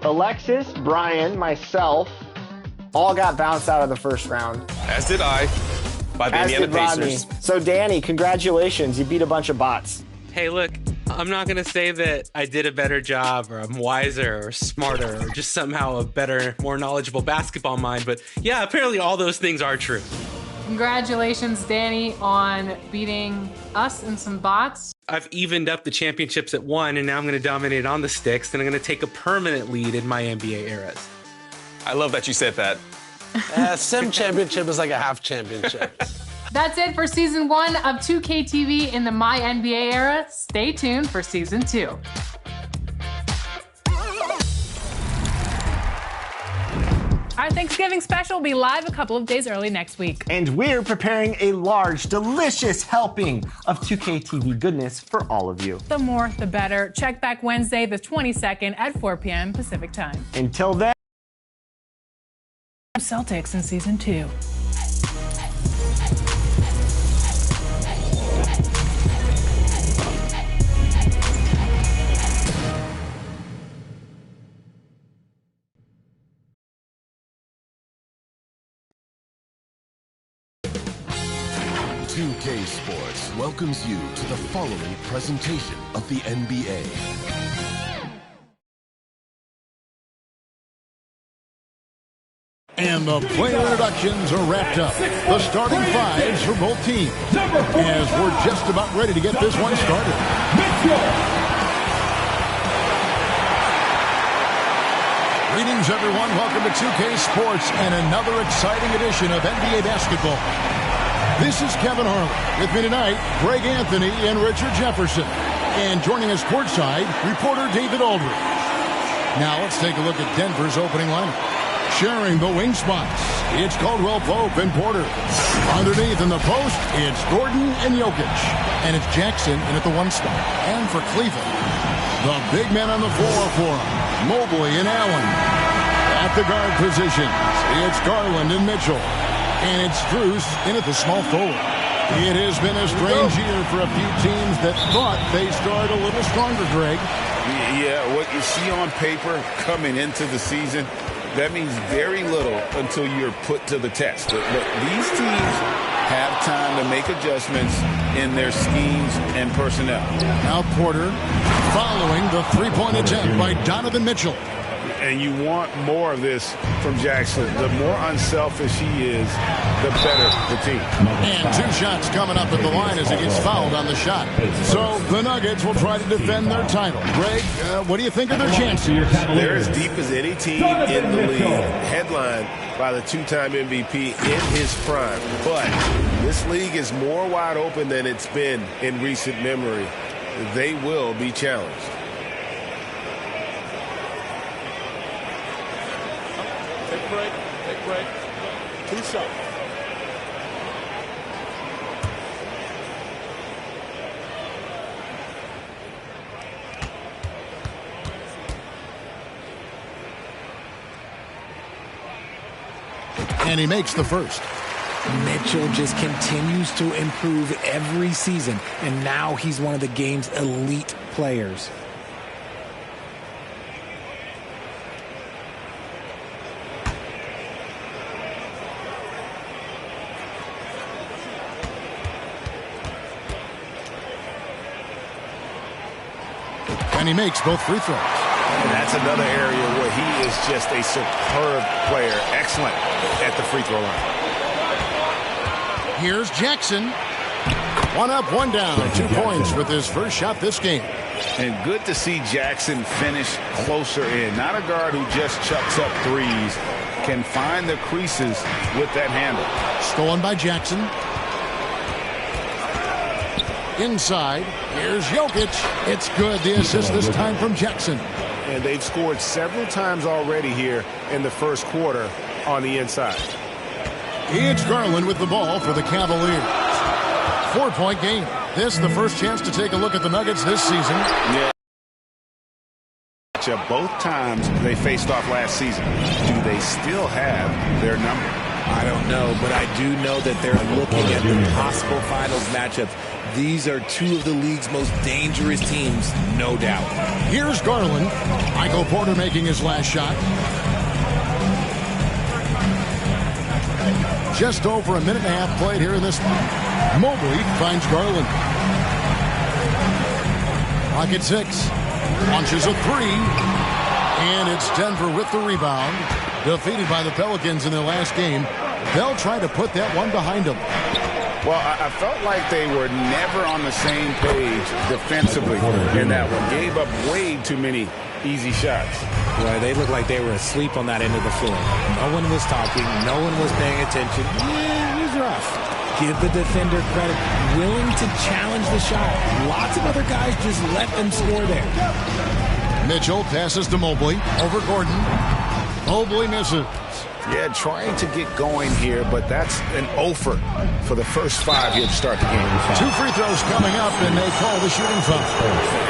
Alexis, Brian, myself, all got bounced out of the first round. As did I, by the Indiana Pacers. So Danny, congratulations, you beat a bunch of bots. Hey, look, I'm not going to say that I did a better job or I'm wiser or smarter or just somehow a better, more knowledgeable basketball mind, but yeah, apparently all those things are true. Congratulations, Danny, on beating us and some bots. I've evened up the championships at 1, and now I'm going to dominate on the sticks, and I'm going to take a permanent lead in my NBA eras. I love that you said that. Sim championship is like a half championship. That's it for season 1 of 2K TV in the My NBA era. Stay tuned for season 2. Our Thanksgiving special will be live a couple of days early next week. And we're preparing a large, delicious helping of 2K TV goodness for all of you. The more, the better. Check back Wednesday, the 22nd at 4 p.m. Pacific time. Until then, Celtics in season 2. K Sports welcomes you to the following presentation of the NBA. And the player introductions are wrapped up. The starting fives for both teams. As we're just about ready to get this one started. Greetings, everyone. Welcome to 2K Sports and another exciting edition of NBA basketball. This is Kevin Harlan. With me tonight, Greg Anthony and Richard Jefferson. And joining us courtside, reporter David Aldridge. Now let's take a look at Denver's opening lineup. Sharing the wing spots, it's Caldwell Pope and Porter. Underneath in the post, it's Gordon and Jokic. And it's Jackson in at the 1 spot. And for Cleveland, the big men on the floor for him, Mobley and Allen. At the guard positions, it's Garland and Mitchell. And it's Strus in at the small forward. It has been a strange year for a few teams that thought they started a little stronger, Greg. Yeah, what you see on paper coming into the season, that means very little until you're put to the test. Look, these teams have time to make adjustments in their schemes and personnel. Now Porter following the three-point attempt by Donovan Mitchell. And you want more of this from Jackson. The more unselfish he is, the better the team. And 2 shots coming up at the line as he gets fouled on the shot. So the Nuggets will try to defend their title. Greg, what do you think of their chances? They're as deep as any team in the league. Headlined by the 2-time MVP in his prime. But this league is more wide open than it's been in recent memory. They will be challenged. Take break. 2 shots. And he makes the first. Mitchell just continues to improve every season, and now he's one of the game's elite players. And he makes both free throws. And that's another area where he is just a superb player. Excellent at the free throw line. Here's Jackson. 1 up, 1 down. 2 points with his first shot this game. And good to see Jackson finish closer in. Not a guard who just chucks up threes. Can find the creases with that handle. Stolen by Jackson. Inside, here's Jokic. It's good. The assist this time from Jackson. And they've scored several times already here in the first quarter on the inside. It's Garland with the ball for the Cavaliers. 4-point game. This the first chance to take a look at the Nuggets this season. Yeah. Both times they faced off last season. Do they still have their number? I don't know, but I do know that they're looking at the possible finals matchups. These are two of the league's most dangerous teams, no doubt. Here's Garland. Michael Porter making his last shot. Just over a minute and a half played here in this one. Mobley finds Garland. Rocket 6. Launches a 3. And it's Denver with the rebound. Defeated by the Pelicans in their last game. They'll try to put that one behind them. Well, I felt like they were never on the same page defensively in that one. Gave up way too many easy shots. Well, they looked like they were asleep on that end of the floor. No one was talking. No one was paying attention. Yeah, it was rough. Give the defender credit. Willing to challenge the shot. Lots of other guys just let them score there. Mitchell passes to Mobley. Over Gordon. Mobley misses. Yeah, trying to get going here, but that's an offer for the first 5 here to start the game. 2 free throws coming up, and they call the shooting foul.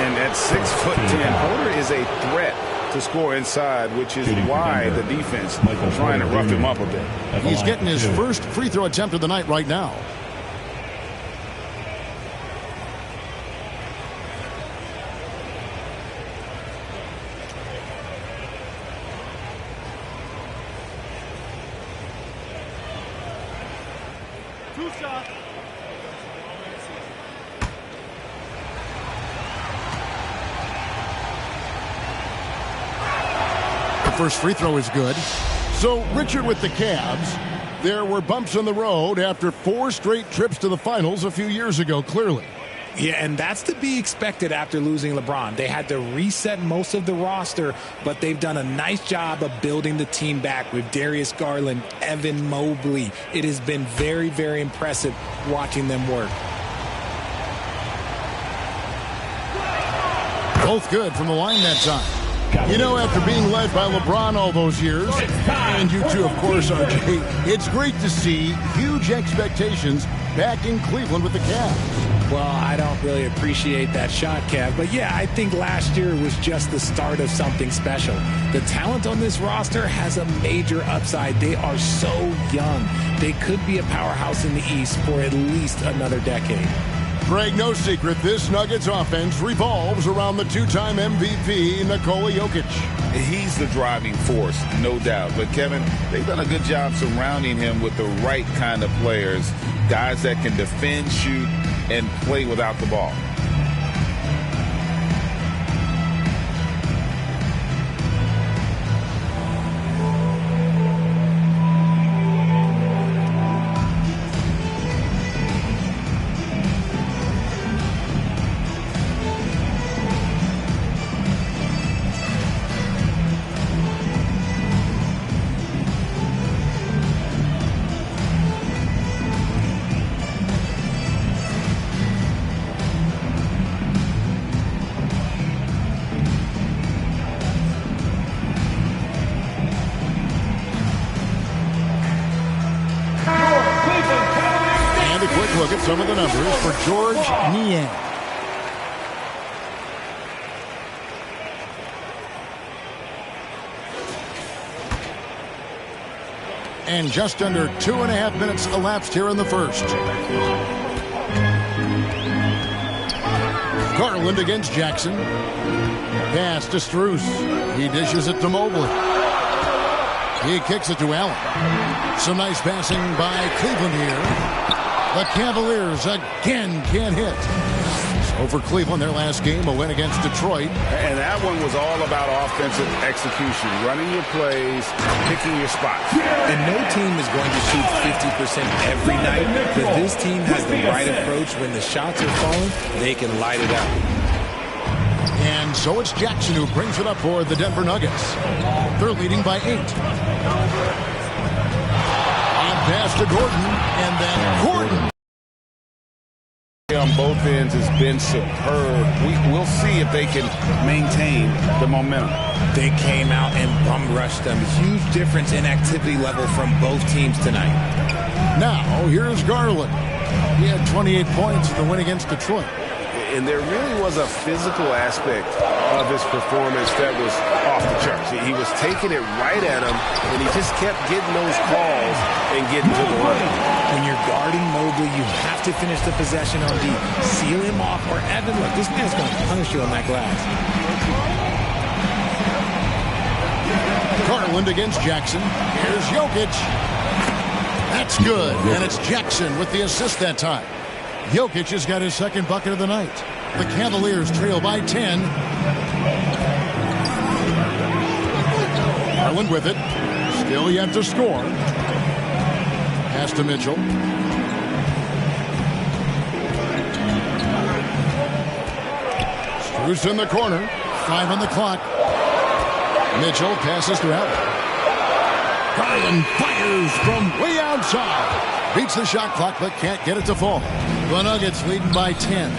And at 6'10", Porter is a threat to score inside, which is why the defense is trying to rough him up a bit. He's getting his first free throw attempt of the night right now. First free throw is good. So Richard with the Cavs, there were bumps on the road after 4 straight trips to the finals a few years ago, clearly. Yeah, and that's to be expected after losing LeBron. They had to reset most of the roster, but they've done a nice job of building the team back with Darius Garland, Evan Mobley. It has been very, very impressive watching them work. Both good from the line that time. You know, after being led by LeBron all those years, and you too, of course, RJ, it's great to see huge expectations back in Cleveland with the Cavs. Well, I don't really appreciate that shot, Kev. But yeah, I think last year was just the start of something special. The talent on this roster has a major upside. They are so young. They could be a powerhouse in the East for at least another decade. Greg, no secret, this Nuggets offense revolves around the 2-time MVP, Nikola Jokic. He's the driving force, no doubt. But, Kevin, they've done a good job surrounding him with the right kind of players, guys that can defend, shoot, and play without the ball. Look at some of the numbers for George Niang. And just under 2.5 minutes elapsed here in the first. Garland against Jackson. Pass to Strus. He dishes it to Mobley. He kicks it to Allen. Some nice passing by Cleveland here. The Cavaliers again can't hit. So for Cleveland, their last game, a win against Detroit. And that one was all about offensive execution, running your plays, picking your spots. And no team is going to shoot 50% every night, but this team has the right approach. When the shots are falling, they can light it up. And so it's Jackson who brings it up for the Denver Nuggets. They're leading by 8. Pass to Gordon, and then Gordon. On both ends has been superb. We'll see if they can maintain the momentum. They came out and bum rushed them. Huge difference in activity level from both teams tonight. Now, here's Garland. He had 28 points in the win against Detroit. And there really was a physical aspect of his performance that was off the charts. He was taking it right at him, and he just kept getting those calls and getting to the line. When you're guarding Mobley, you have to finish the possession on D. Seal him off, or Evan, look, this man's going to punish you on that glass. Garland against Jackson. Here's Jokic. That's good, and it's Jackson with the assist that time. Jokic has got his second bucket of the night. The Cavaliers trail by 10. Garland with it. Still yet to score. Pass to Mitchell. Strus in the corner. 5 on the clock. Mitchell passes to Allen. Garland fires from way outside. Beats the shot clock, but can't get it to fall. The Nuggets leading by 10.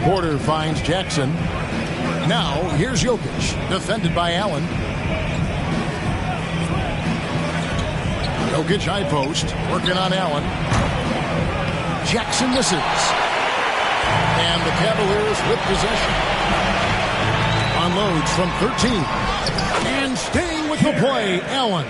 Porter finds Jackson. Now, here's Jokic, defended by Allen. Jokic high post, working on Allen. Jackson misses. And the Cavaliers with possession. Unloads from 13. And staying with the play, Allen.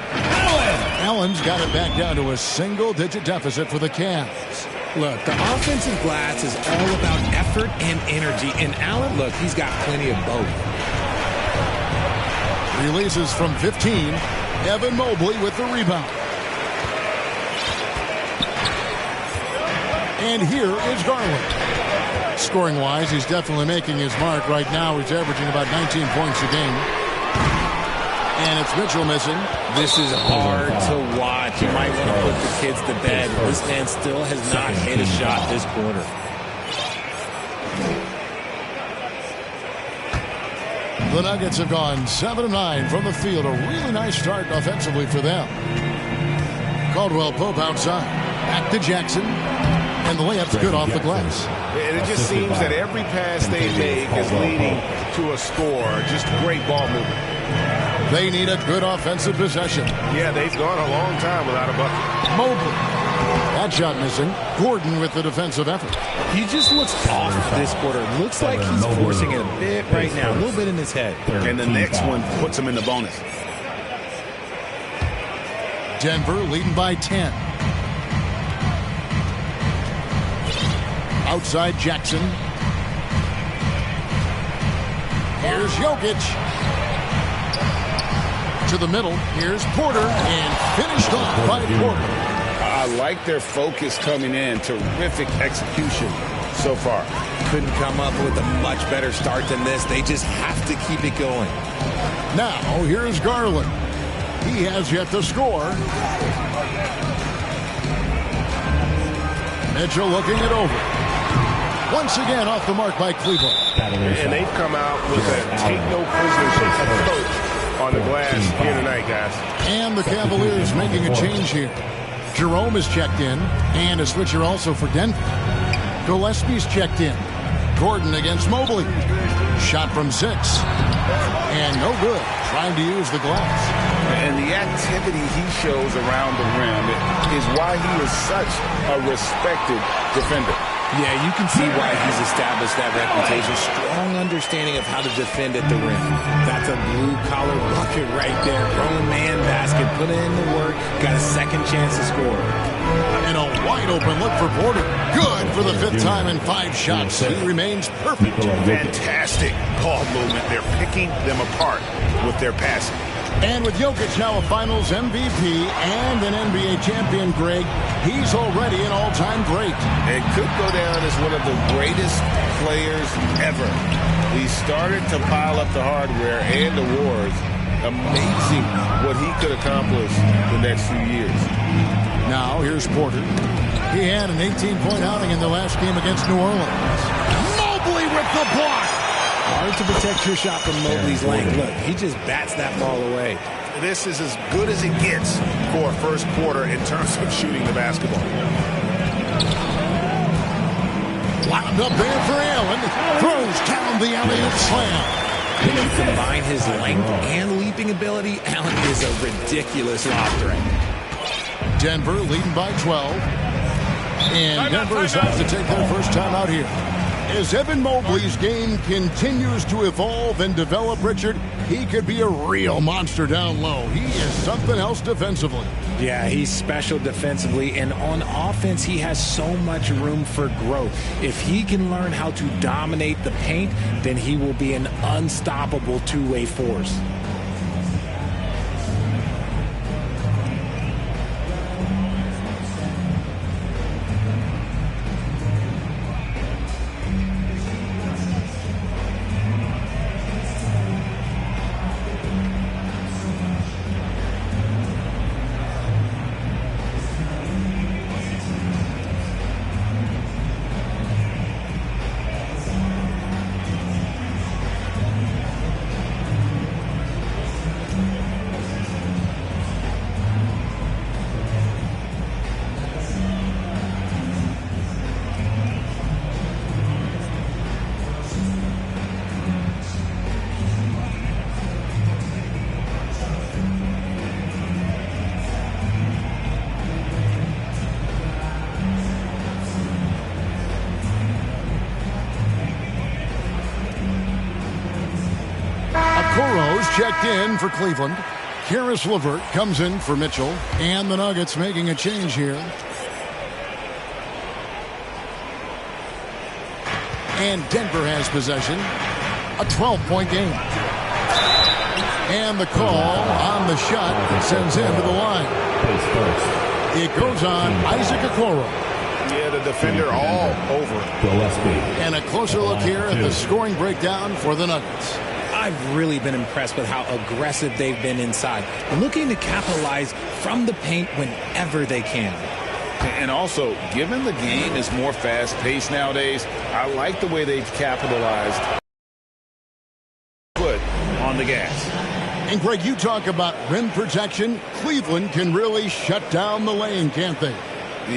Allen's got it back down to a single-digit deficit for the Cavs. Look, the offensive glass is all about effort and energy. And Allen, look, he's got plenty of both. Releases from 15. Evan Mobley with the rebound. And here is Garland. Scoring-wise, he's definitely making his mark. Right now, he's averaging about 19 points a game. And it's Mitchell missing. This is hard to watch. You might want to put the kids to bed. This man still has not hit a shot this quarter. The Nuggets have gone 7 of 9 from the field. A really nice start offensively for them. Caldwell Pope outside. Back to Jackson. And the layup's good off the glass. And it just seems that every pass they make is leading to a score. Just great ball movement. They need a good offensive possession. Yeah, they've gone a long time without a bucket. Mobley. That shot missing. Gordon with the defensive effort. He just looks off this quarter. Looks like he's forcing it a bit right now. A little bit in his head. And the next one puts him in the bonus. Denver leading by 10. Outside Jackson. Here's Jokic. To the middle. Here's Porter. And finished off by Porter. I like their focus coming in. Terrific execution so far. Couldn't come up with a much better start than this. They just have to keep it going. Now, here's Garland. He has yet to score. Mitchell looking it over. Once again off the mark by Cleveland. And they've come out with a take-no-prisoners approach on the glass here tonight, guys. And the Cavaliers making a change here. Jerome is checked in, and a switcher also for Denver. Gillespie's checked in. Gordon against Mobley. Shot from 6. And no good. Trying to use the glass. And the activity he shows around the rim is why he is such a respected defender. Yeah, you can see why he's established that reputation. Strong understanding of how to defend at the rim. That's a blue-collar bucket right there. Grown man basket. Put in the work. Got a second chance to score. And a wide-open look for Porter. Good for the 5th time in 5 shots. He remains perfect. Fantastic ball movement. They're picking them apart with their passing. And with Jokic now a Finals MVP and an NBA champion, Greg, he's already an all-time great. And could go down as one of the greatest players ever. He started to pile up the hardware and awards. Amazing what he could accomplish the next few years. Now, here's Porter. He had an 18-point outing in the last game against New Orleans. Mobley with the block. Hard to protect your shot from Mobley's length. Look, he just bats that ball away. This is as good as it gets for a first quarter in terms of shooting the basketball. Wound up there for Allen. Throws down the alley-oop slam. When you combine his length and leaping ability, Allen is a ridiculous lob threat. Denver leading by 12. And Denver's out to take their first time out here. As Evan Mobley's game continues to evolve and develop, Richard, he could be a real monster down low. He is something else defensively. Yeah, he's special defensively, and on offense, he has so much room for growth. If he can learn how to dominate the paint, then he will be an unstoppable two-way force. Checked in for Cleveland. Karis LeVert comes in for Mitchell. And the Nuggets making a change here. And Denver has possession. A 12-point game. And the call on the shot sends him to the line. It goes on Isaac Okoro. Yeah, the defender all over. And a closer look here at the scoring breakdown for the Nuggets. I've really been impressed with how aggressive they've been inside, looking to capitalize from the paint whenever they can. And also, given the game is more fast-paced nowadays, I like the way they've capitalized. Foot on the gas. And, Greg, you talk about rim protection. Cleveland can really shut down the lane, can't they?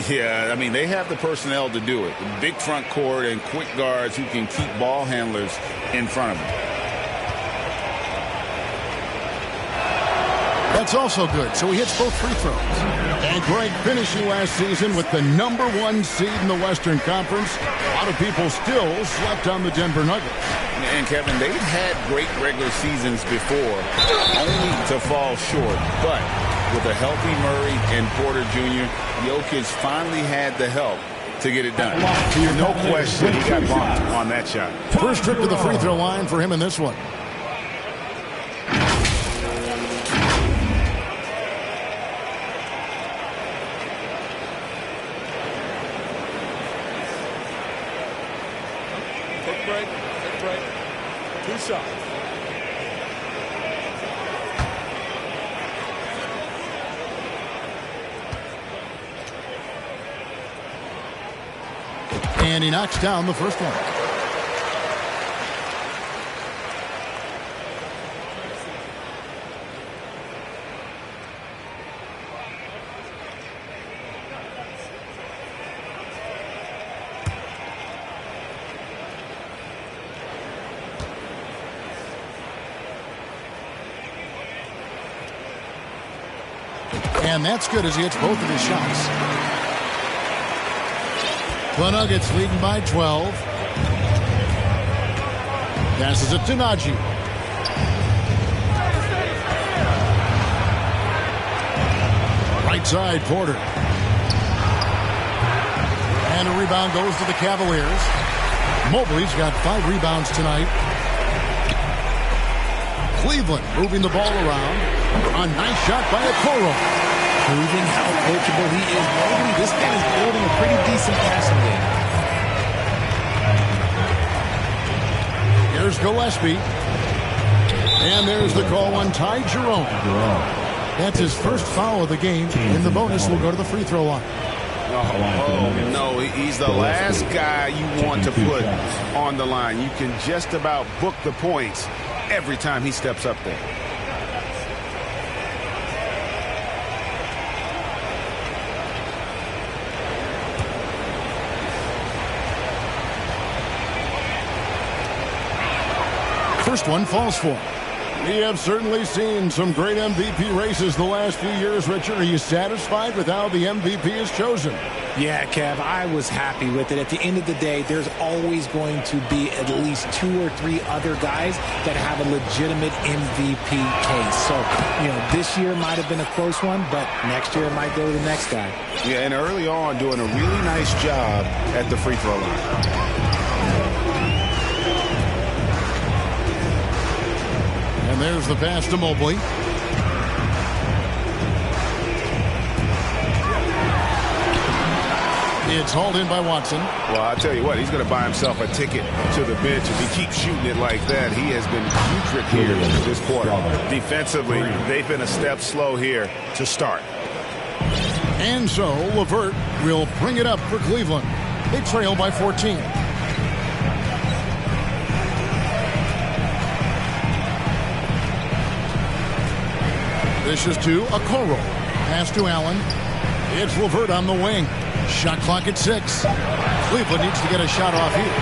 Yeah, I mean, they have the personnel to do it. Big front court and quick guards who can keep ball handlers in front of them. That's also good. So he hits both free throws. And Greg finishing last season with the #1 seed in the Western Conference. A lot of people still slept on the Denver Nuggets. And Kevin, they've had great regular seasons before, only to fall short. But with a healthy Murray and Porter Jr., Jokic finally had the help to get it done. No question, he got bumped on that shot. First trip to the free throw line for him in this one. And he knocks down the first one. And that's good as he hits both of his shots. The Nuggets leading by 12. Passes it to Najee. Right side, Porter. And a rebound goes to the Cavaliers. Mobley's got 5 rebounds tonight. Cleveland moving the ball around. A nice shot by Okoro. Proving how coachable he is. Mobley, this guy is building a pretty decent passing game. Here's Gillespie. And there's the call on Ty Jerome. That's his first foul of the game. And the bonus will go to the free throw line. Oh, no, he's the last guy you want to put on the line. You can just about book the points every time he steps up there. First one falls for him. We have certainly seen some great MVP races the last few years, Richard. Are you satisfied with how the MVP is chosen? Yeah, Kev, I was happy with it. At the end of the day, there's always going to be at least 2 or 3 other guys that have a legitimate MVP case. So, this year might have been a close one, but next year it might go to the next guy. Yeah, and early on doing a really nice job at the free throw line. And there's the pass to Mobley. It's hauled in by Watson. Well, I'll tell you what, he's going to buy himself a ticket to the bench. If he keeps shooting it like that, he has been putrid here this quarter. Defensively, they've been a step slow here to start. And so, LeVert will bring it up for Cleveland. They trail by 14. This is to Okoro. Pass to Allen. It's LeVert on the wing. Shot clock at 6. Cleveland needs to get a shot off here.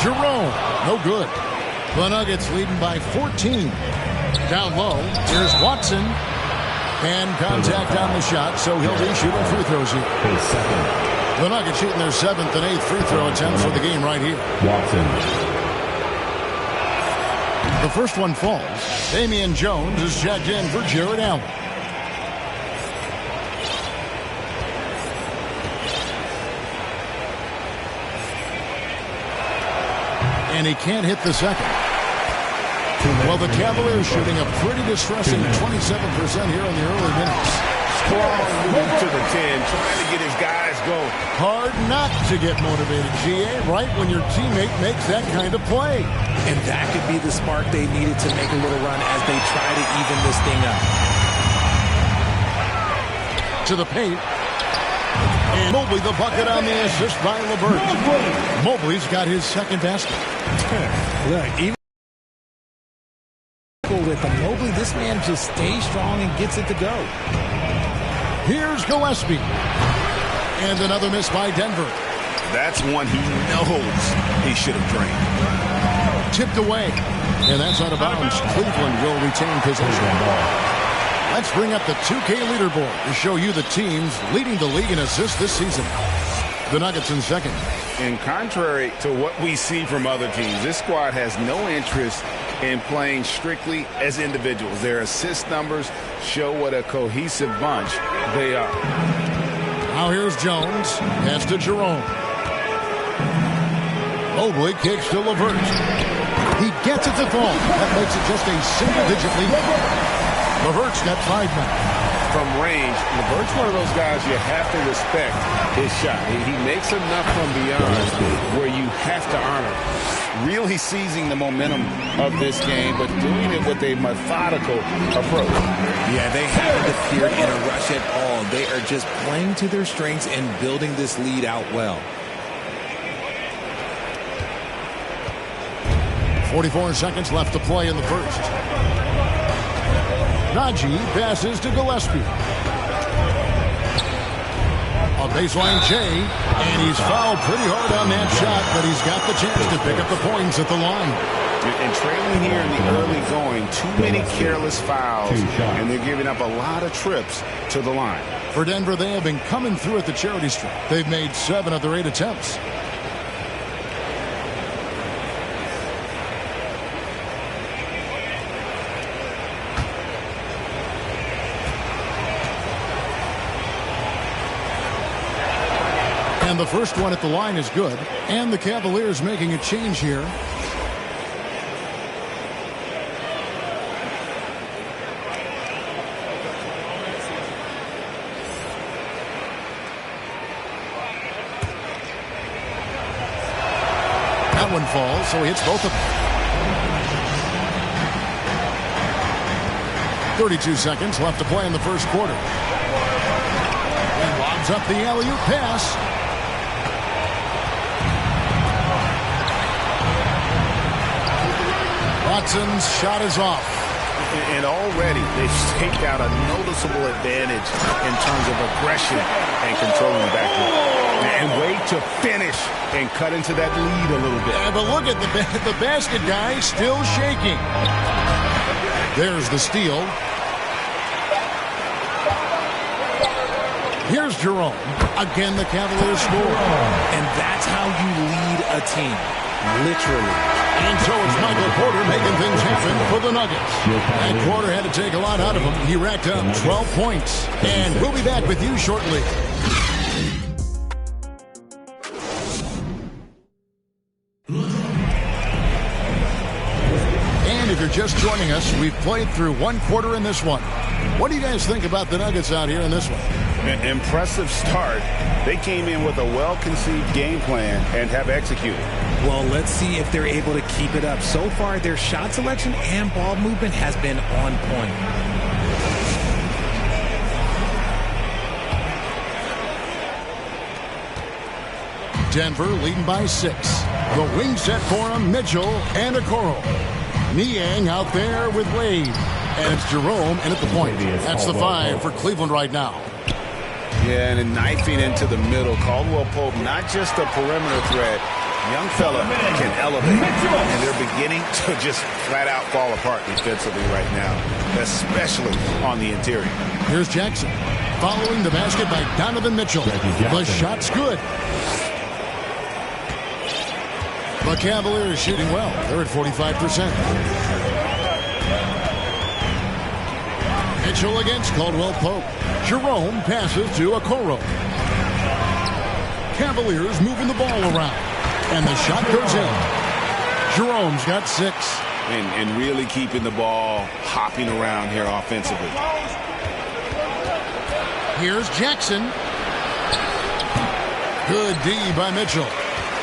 Jerome, no good. The Nuggets leading by 14. Down low, here's Watson. And contact on the shot, so he'll be shooting free throws here. The Nuggets shooting their 7th and 8th free throw attempts for the game right here. Watson. The first one falls. Damian Jones is checked in for Jared Allen. And he can't hit the second. Well, the Cavaliers shooting a pretty distressing 27% here in the early minutes. Strong move to the 10, trying to get his guys going. Hard not to get motivated, GA, right when your teammate makes that kind of play. And that could be the spark they needed to make a little run as they try to even this thing up. To the paint. And Mobley the bucket on the assist by LeVert. Mobley's got his second basket. Look, even with the Mobley, this man just stays strong and gets it to go. Here's Gillespie. And another miss by Denver. That's one he knows he should have drained. Tipped away. And that's out of bounds. Cleveland will retain possession. Let's bring up the 2K leaderboard to show you the teams leading the league in assists this season. The Nuggets in second. And contrary to what we see from other teams, this squad has no interest in playing strictly as individuals. Their assist numbers show what a cohesive bunch they are. Now here's Jones. Pass to Jerome. Mobley kicks to LeVert. He gets it to fall. That makes it just a single-digit lead. LeVert's got 5 now. From range, LeVert's one of those guys you have to respect his shot. He makes enough from beyond where you have to honor. Really seizing the momentum of this game, but doing it with a methodical approach. Yeah, they haven't appeared in a rush at all. They are just playing to their strengths and building this lead out well. 44 seconds left to play in the first. Najee passes to Gillespie. A baseline J, and he's fouled pretty hard on that shot, but he's got the chance to pick up the points at the line. And trailing here in the early going, too many careless fouls, and they're giving up a lot of trips to the line. For Denver, they have been coming through at the charity stripe. They've made 7 of their 8 attempts. And the first one at the line is good. And the Cavaliers making a change here. That one falls, so he hits both of them. 32 seconds left to play in the first quarter. He lobs up the alley-oop pass. Watson's shot is off. And already they've staked out a noticeable advantage in terms of aggression and controlling the backcourt. And wait to finish and cut into that lead a little bit. But look at the basket guy still shaking. There's the steal. Here's Jerome. Again, the Cavaliers score. And that's how you lead a team. Literally. And so it's Michael Porter making things happen for the Nuggets. And Porter had to take a lot out of him. He racked up 12 points. And we'll be back with you shortly. And if you're just joining us, we've played through one quarter in this one. What do you guys think about the Nuggets out here in this one? An impressive start. They came in with a well-conceived game plan and have executed. Well, let's see if they're able to keep it up. So far, their shot selection and ball movement has been on point. Denver leading by 6. The wing set for him, Mitchell and Okoro. Niang out there with Wade. And it's Jerome in at the point. That's the 5 for Cleveland right now. Yeah, and then knifing into the middle. Caldwell Pope, not just a perimeter threat. Young fella can elevate. And they're beginning to just flat out fall apart defensively right now, especially on the interior. Here's Jackson. Following the basket by Donovan Mitchell. The shot's good. The Cavaliers shooting well. They're at 45%. Mitchell against Caldwell Pope. Jerome passes to Okoro. Cavaliers moving the ball around. And the shot goes in. Jerome's got 6. And really keeping the ball hopping around here offensively. Here's Jackson. Good D by Mitchell.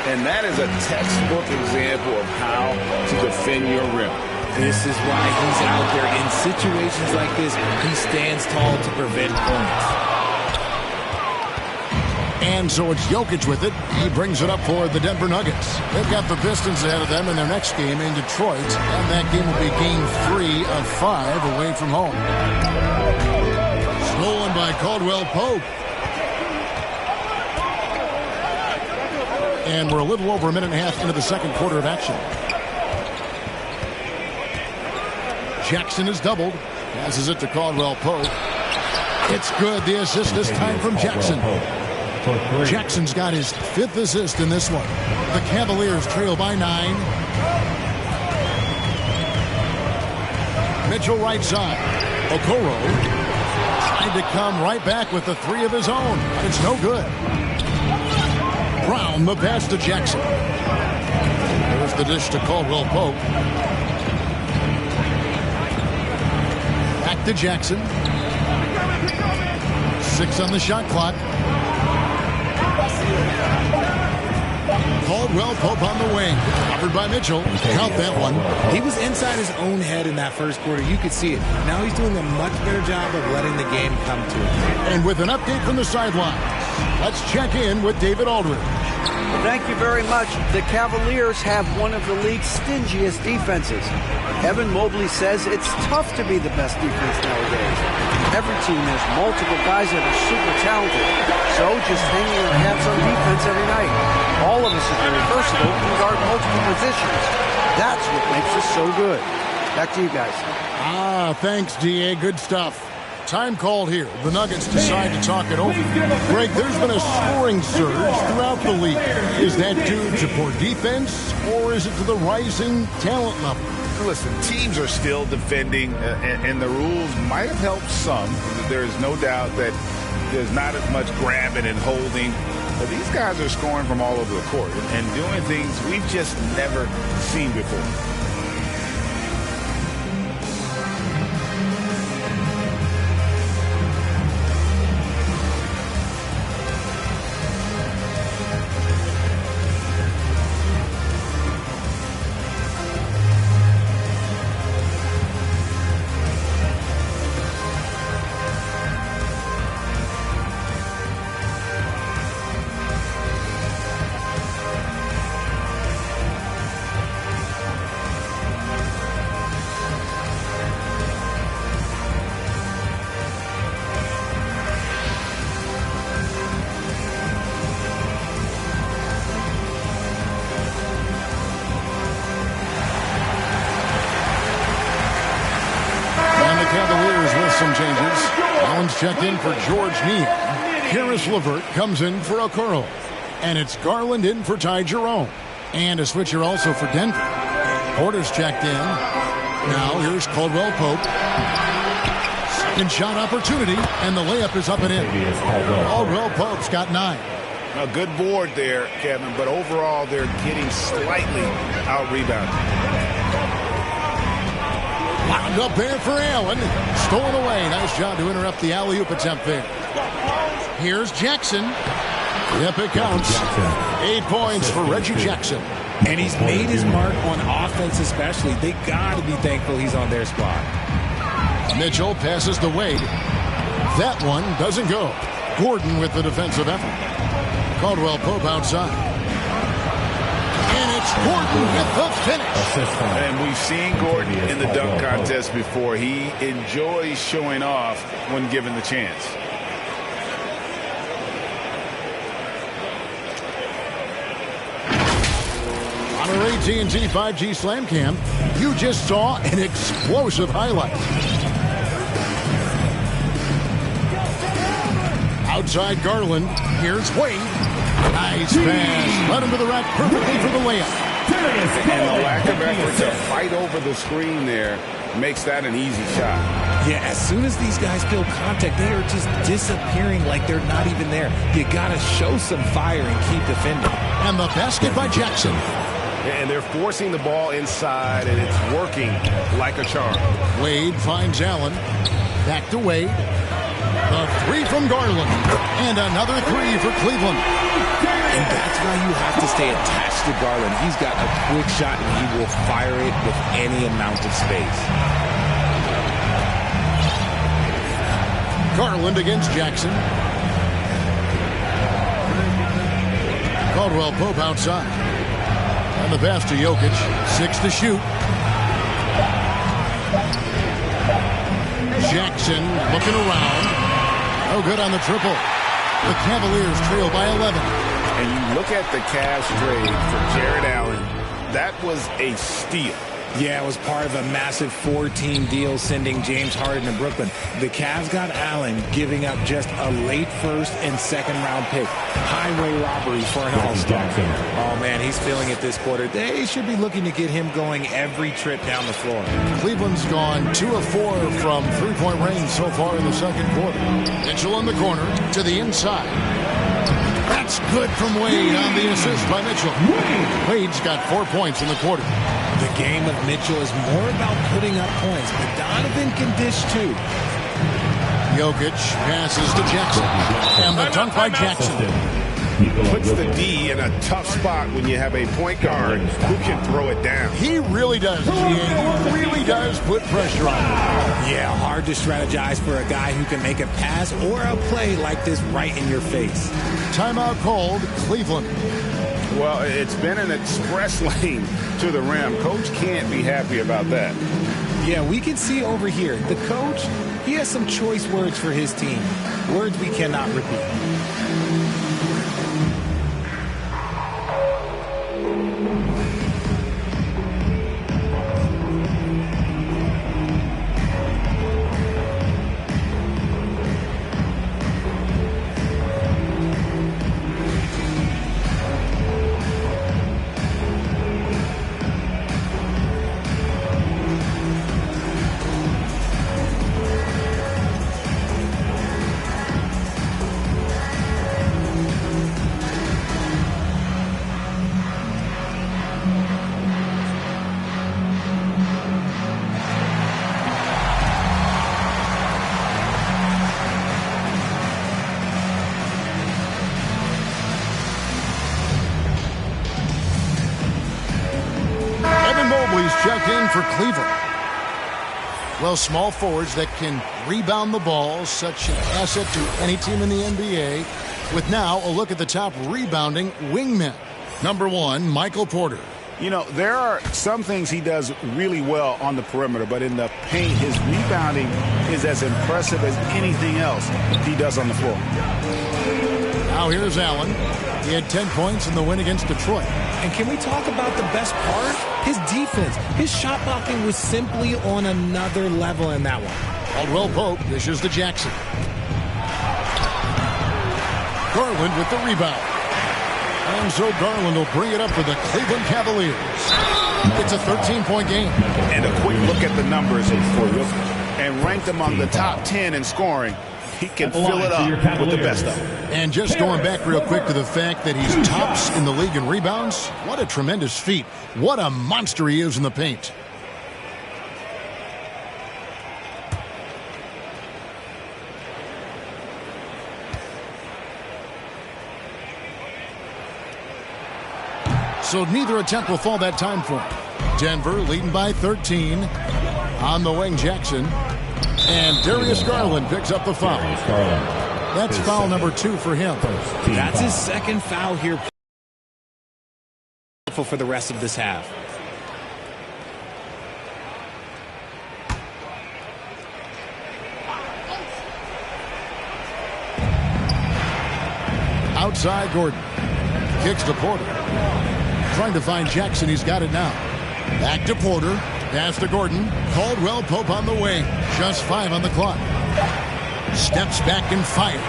And that is a textbook example of how to defend your rim. This is why he's out there in situations like this. He stands tall to prevent points. And so it's Jokic with it. He brings it up for the Denver Nuggets. They've got the Pistons ahead of them in their next game in Detroit. And that game will be game 3 of 5 away from home. Stolen by Caldwell Pope. And we're a little over a minute and a half into the second quarter of action. Jackson is doubled. Passes it to Caldwell Pope. It's good. The assist this time from Jackson. Jackson's got his 5th assist in this one. The Cavaliers trail by 9. Mitchell right side. Okoro trying to come right back with the 3 of his own. But it's no good. Brown the pass to Jackson. There's the dish to Caldwell Pope. Back to Jackson. 6 on the shot clock. Caldwell Pope on the wing. Covered by Mitchell. Count that one. He was inside his own head in that first quarter. You could see it. Now he's doing a much better job of letting the game come to him. And with an update from the sideline, let's check in with David Aldridge. Thank you very much. The Cavaliers have one of the league's stingiest defenses. Evan Mobley says it's tough to be the best defense nowadays. Every team has multiple guys that are super talented. So just hanging our hats on defense every night. All of us are very versatile and guard multiple positions. That's what makes us so good. Back to you guys. Thanks, D.A. Good stuff. Time called here. The Nuggets decide to talk it over. Greg, there's been a scoring surge throughout the league. Is that due to poor defense, or is it to the rising talent level? Listen, teams are still defending, and the rules might have helped some. There is no doubt that there's not as much grabbing and holding. But these guys are scoring from all over the court and doing things we've just never seen before. Allen's checked in for George Neal. Harris LeVert comes in for Okoro. And it's Garland in for Ty Jerome. And a switcher also for Denver. Porter's checked in. Now here's Caldwell Pope. Second shot opportunity, and the layup is up and in. Caldwell Pope's got 9. A good board there, Kevin, but overall they're getting slightly out-rebounded. Wound up there for Allen. Stolen away. Nice job to interrupt the alley-oop attempt there. Here's Jackson. Yep, it counts. 8 points for Reggie Jackson. And he's made his mark on offense especially. They got to be thankful he's on their spot. Mitchell passes to Wade. That one doesn't go. Gordon with the defensive effort. Caldwell Pope outside. And it's Gordon with the finish. And we've seen Gordon in the dunk contest before. He enjoys showing off when given the chance. On our AT&T 5G Slam Cam, you just saw an explosive highlight. Outside Garland, here's Wade. Nice pass. Led him to the rack perfectly for the layup. And the lack of effort to fight over the screen there makes that an easy shot. Yeah, as soon as these guys feel contact, they are just disappearing like they're not even there. You got to show some fire and keep defending. And the basket by Jackson. And they're forcing the ball inside, and it's working like a charm. Wade finds Allen. Back to Wade. The 3 from Garland. And another 3 for Cleveland. And that's why you have to stay attached to Garland. He's got a quick shot, and he will fire it with any amount of space. Garland against Jackson. Caldwell Pope outside. And the pass to Jokic. 6 to shoot. Jackson looking around. No good on the triple. The Cavaliers trail by 11. And you look at the Cavs trade for Jared Allen, that was a steal. Yeah, it was part of a massive 4-team deal sending James Harden to Brooklyn. The Cavs got Allen, giving up just a late first and second round pick. Highway robbery for an all-star. Oh, man, he's feeling it this quarter. They should be looking to get him going every trip down the floor. Cleveland's gone 2 of 4 from three-point range so far in the second quarter. Mitchell in the corner to the inside. That's good from Wade on the assist by Mitchell. Wade's got 4 points in the quarter. The game of Mitchell is more about putting up points, but Donovan can dish too. Jokic passes to Jackson. And the dunk by Jackson. Puts the D in a tough spot when you have a point guard who can throw it down. He really does. He really does put pressure on him. Yeah, hard to strategize for a guy who can make a pass or a play like this right in your face. Timeout called, Cleveland. Well, it's been an express lane to the rim. Coach can't be happy about that. Yeah, we can see over here. The coach, he has some choice words for his team. Words we cannot repeat. Checked in for Cleveland. Well, small forwards that can rebound the ball, such an asset to any team in the NBA. With now a look at the top rebounding wingmen. Number 1, Michael Porter. You know, there are some things he does really well on the perimeter, but in the paint, his rebounding is as impressive as anything else he does on the floor. Now here's Allen. He had 10 points in the win against Detroit. And can we talk about the best part? His defense. His shot blocking was simply on another level in that one. Caldwell Pope dishes to Jackson. Garland with the rebound. And so Garland will bring it up for the Cleveland Cavaliers. It's a 13-point game. And a quick look at the numbers for you. And ranked among the top 10 in scoring. He can fill it up with the best of them. And just going back real quick to the fact that he's tops in the league in rebounds. What a tremendous feat. What a monster he is in the paint. So neither attempt will fall that time for him. Denver leading by 13. On the wing, Jackson. And Darius Garland picks up the foul. That's foul number 2 for him. That's his second foul here. For the rest of this half. Outside Gordon. Kicks to Porter. Trying to find Jackson. He's got it now. Back to Porter. Pass to Gordon. Caldwell Pope on the way. Just 5 on the clock. Steps back and fires.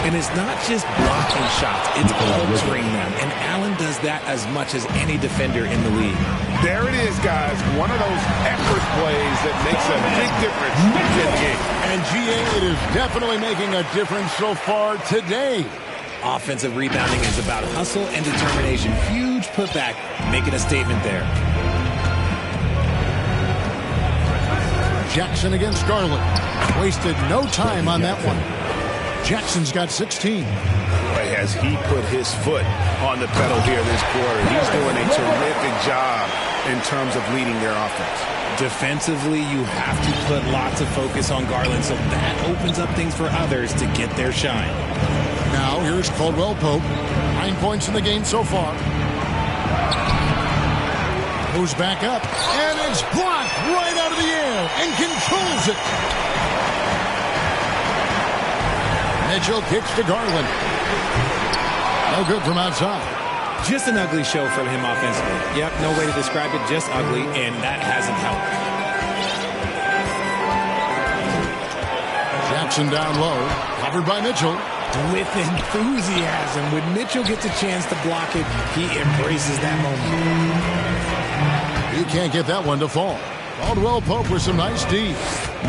And it's not just blocking shots, it's altering them. And Allen does that as much as any defender in the league. There it is, guys. One of those effort plays that makes a big difference in the game. And GA, it is definitely making a difference so far today. Offensive rebounding is about hustle and determination. Huge putback, making a statement there. Jackson against Garland. Wasted no time on that one. Jackson's got 16. As he put his foot on the pedal here this quarter, he's doing a terrific job in terms of leading their offense. Defensively, you have to put lots of focus on Garland, so that opens up things for others to get their shine. Now, here's Caldwell Pope. 9 points in the game so far. Moves back up, and it's blocked right out of the air and controls it. Mitchell kicks to Garland. No good from outside. Just an ugly show from him offensively. Yep, no way to describe it, just ugly, and that hasn't helped. Jackson down low, covered by Mitchell. With enthusiasm. When Mitchell gets a chance to block it, he embraces that moment. He can't get that one to fall. Caldwell Pope with some nice D.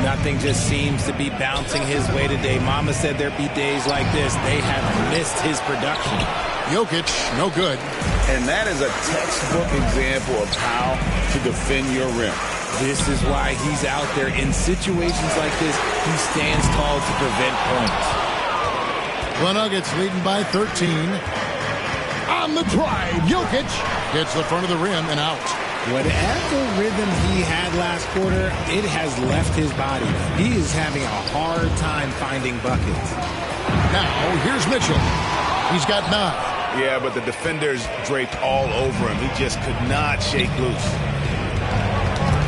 Nothing just seems to be bouncing his way today. Mama said there'd be days like this. They have missed his production. Jokic, no good. And that is a textbook example of how to defend your rim. This is why he's out there. In situations like this, he stands tall to prevent points. The Nuggets leading by 13. On the drive, Jokic hits the front of the rim and out. Whatever rhythm he had last quarter, it has left his body. He is having a hard time finding buckets. Now, here's Mitchell. He's got 9. Yeah, but the defenders draped all over him. He just could not shake loose.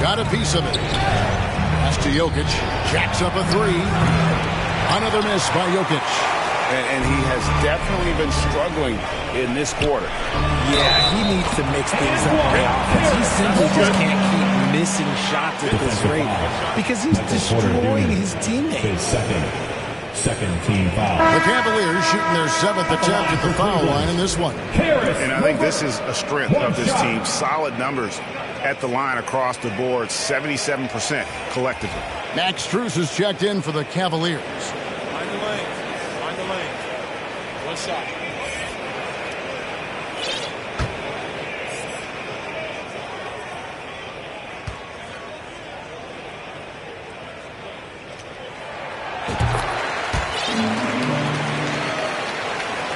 Got a piece of it. Pass to Jokic. Jacks up a 3. Another miss by Jokic. And he has definitely been struggling in this quarter. Yeah, he needs to mix things up on the offense. He simply just can't keep missing shots at this rate because he's destroying his teammates. Second team foul. The Cavaliers shooting their 7th attempt at the foul line in this one. And I think this is a strength of this team. Solid numbers at the line across the board, 77% collectively. Max Strus is checked in for the Cavaliers. One shot.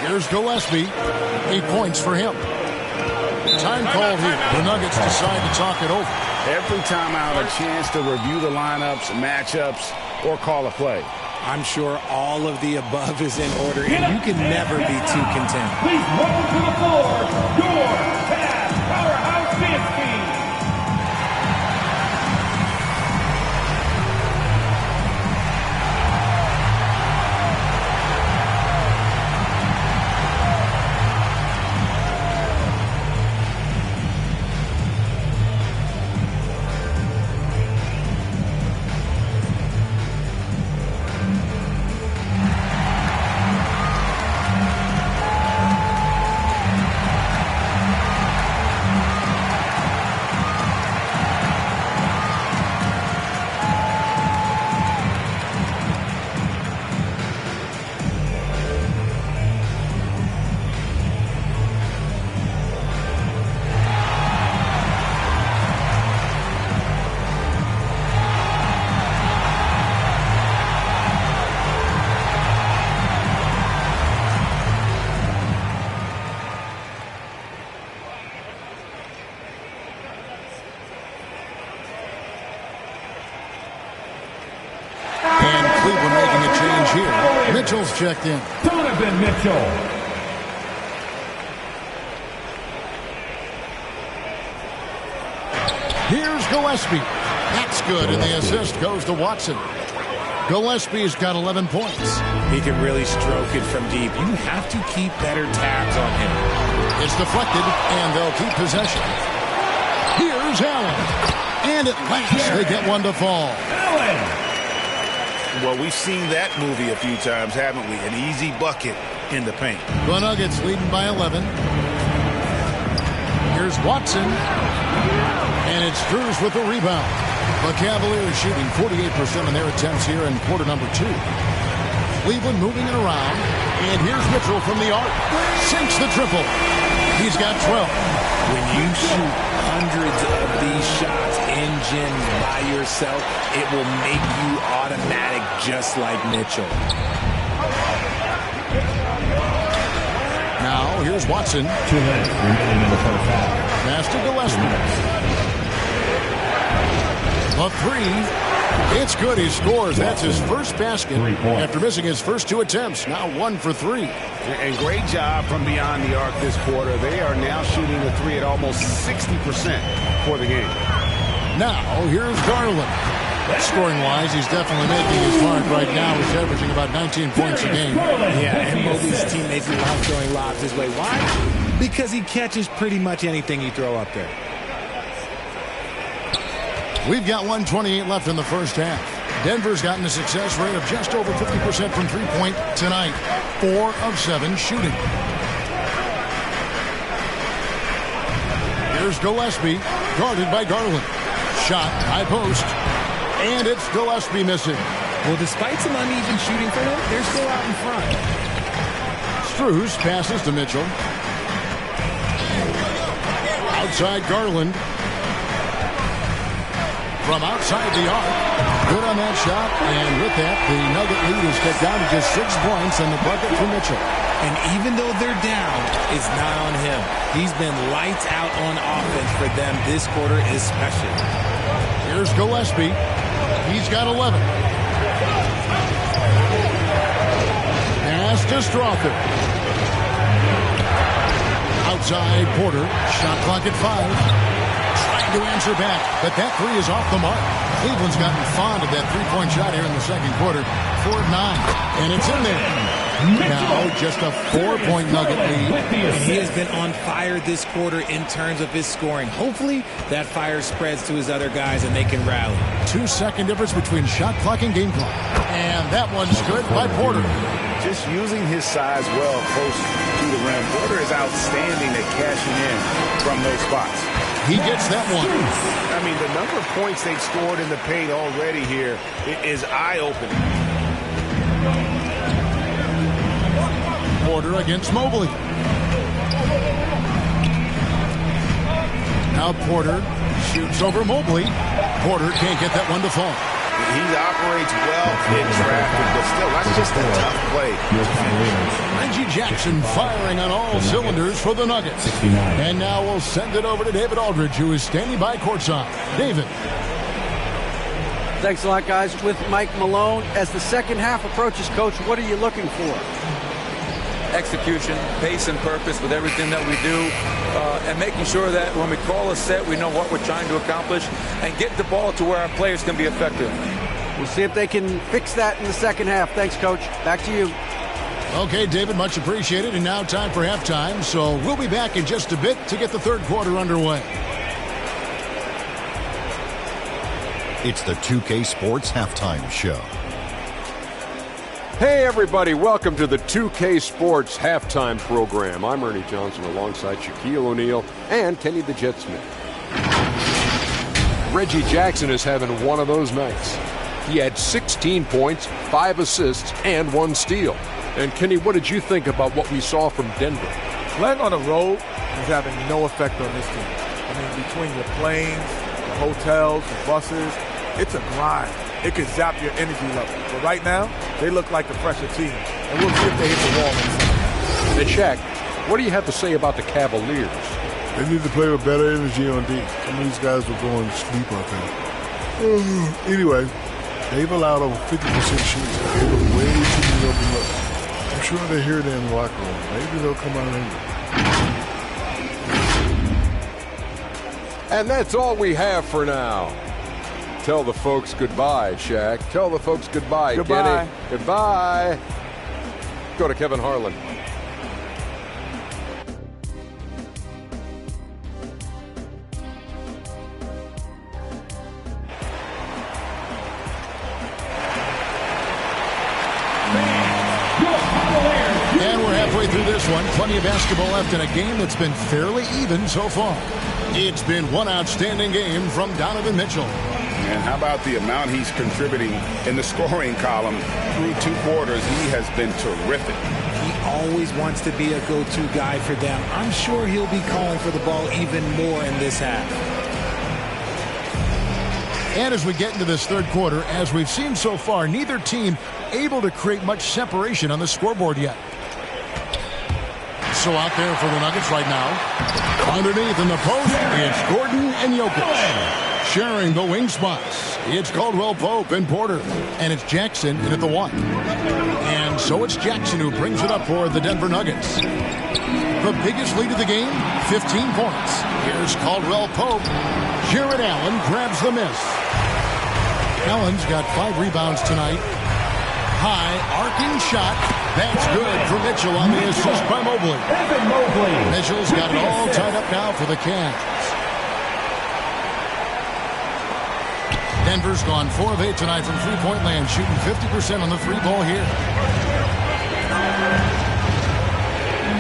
Here's Gillespie. 8 points for him. Time called here. The Nuggets decide to talk it over. Every time out, a chance to review the lineups, matchups, or call a play. I'm sure all of the above is in order, and you can never be too content. Please welcome to the floor, your Cavs powerhouse dance team. here. Mitchell's checked in. Donovan Mitchell. Here's Gillespie. That's good, and the assist goes to Watson. Gillespie's got 11 points. He can really stroke it from deep. You have to keep better tabs on him. It's deflected, and they'll keep possession. Here's Allen. And at last, they get one to fall. Allen. Well, we've seen that movie a few times, haven't we? An easy bucket in the paint. The Nuggets leading by 11. Here's Watson. And it's Strus with the rebound. The Cavaliers shooting 48% on their attempts here in quarter number 2. Cleveland moving it around. And here's Mitchell from the arc. Sinks the triple. He's got 12. When you shoot hundreds of these shots in gyms by yourself, it will make you automatic just like Mitchell. Now, here's Watson. 2 minutes remaining in the first half. Pass to Gillespie. A three. It's good. He scores. That's his first basket after missing his first 2 attempts. Now 1 for 3. And great job from beyond the arc this quarter. They are now shooting the 3 at almost 60% for the game. Now, here's Garland. Scoring-wise, he's definitely making his mark right now. He's averaging about 19 points a game. Yeah, and Mobley's teammates love throwing lobs his way. Why? Because he catches pretty much anything you throw up there. We've got 1:28 left in the first half. Denver's gotten a success rate of just over 50% from three-point tonight. 4 of 7 shooting. Here's Gillespie, guarded by Garland. Shot, high post, and it's Gillespie missing. Well, despite some uneven shooting for him, they're still out in front. Strus passes to Mitchell. Outside Garland. From outside the arc. Good on that shot. And with that, the Nugget lead is cut down to just 6 points and the bucket for Mitchell. And even though they're down, it's not on him. He's been lights out on offense for them this quarter especially. Here's Gillespie. He's got 11. Pass to Strother. Outside Porter. Shot clock at 5. To answer back, but that 3 is off the mark. Cleveland's gotten fond of that 3-point shot here in the second quarter. 4 of 9, and it's in there. Now just a 4-point Nugget lead. And he has been on fire this quarter in terms of his scoring. Hopefully that fire spreads to his other guys and they can rally. 2-second difference between shot clock and game clock. And that one's good by Porter. Just using his size well close to the rim. Porter is outstanding at cashing in from those spots. He gets that one. I mean, the number of points they've scored in the paint already here is eye-opening. Porter against Mobley. Now Porter shoots over Mobley. Porter can't get that one to fall. He operates well in traffic, but still, that's just a tough play. Reggie Jackson firing on all cylinders for the Nuggets. And now we'll send it over to David Aldridge, who is standing by courtside. David. Thanks a lot, guys. With Mike Malone, as the second half approaches, Coach, what are you looking for? Execution, pace, and purpose with everything that we do, and making sure that when we call a set, we know what we're trying to accomplish, and get the ball to where our players can be effective. We'll see if they can fix that in the second half. Thanks, Coach. Back to you. Okay, David, much appreciated. And now time for halftime, so we'll be back in just a bit to get the third quarter underway. It's the 2K Sports Halftime Show. Hey everybody, welcome to the 2K Sports Halftime Program. I'm Ernie Johnson alongside Shaquille O'Neal and Kenny the Jet Smith. Reggie Jackson is having one of those nights. He had 16 points, 5 assists, and 1 steal. And Kenny, what did you think about what we saw from Denver? Playing on the road is having no effect on this team. I mean, between your planes, the hotels, the buses, it's a grind. It could zap your energy level. But right now, they look like the fresher team. And we'll see if they hit the wall. And Shaq, what do you have to say about the Cavaliers? They need to play with better energy on D. Some of these guys were going to sleep out there. Anyway, they've allowed over 50% shooting. They look way too open look. I'm sure they hear it in the locker room. Maybe they'll come out angry. And that's all we have for now. Tell the folks goodbye, Shaq. Tell the folks goodbye, Goodbye. Kenny. Goodbye. Go to Kevin Harlan. And we're halfway through this one. Plenty of basketball left in a game that's been fairly even so far. It's been one outstanding game from Donovan Mitchell. And how about the amount he's contributing in the scoring column through 2 quarters? He has been terrific. He always wants to be a go-to guy for them. I'm sure he'll be calling for the ball even more in this half. And as we get into this third quarter, as we've seen so far, neither team able to create much separation on the scoreboard yet. So out there for the Nuggets right now. Underneath in the post, it's Gordon and Jokic. Sharing the wing spots, it's Caldwell Pope and Porter. And it's Jackson in at the 1. And so it's Jackson who brings it up for the Denver Nuggets. The biggest lead of the game, 15 points. Here's Caldwell Pope. Jared Allen grabs the miss. Allen's got 5 rebounds tonight. High arcing shot. That's good for Mitchell on the assist by Mobley. Mitchell's got it all tied up now for the Cavs. Denver's gone 4 of 8 tonight from three-point land, shooting 50% on the 3-ball here.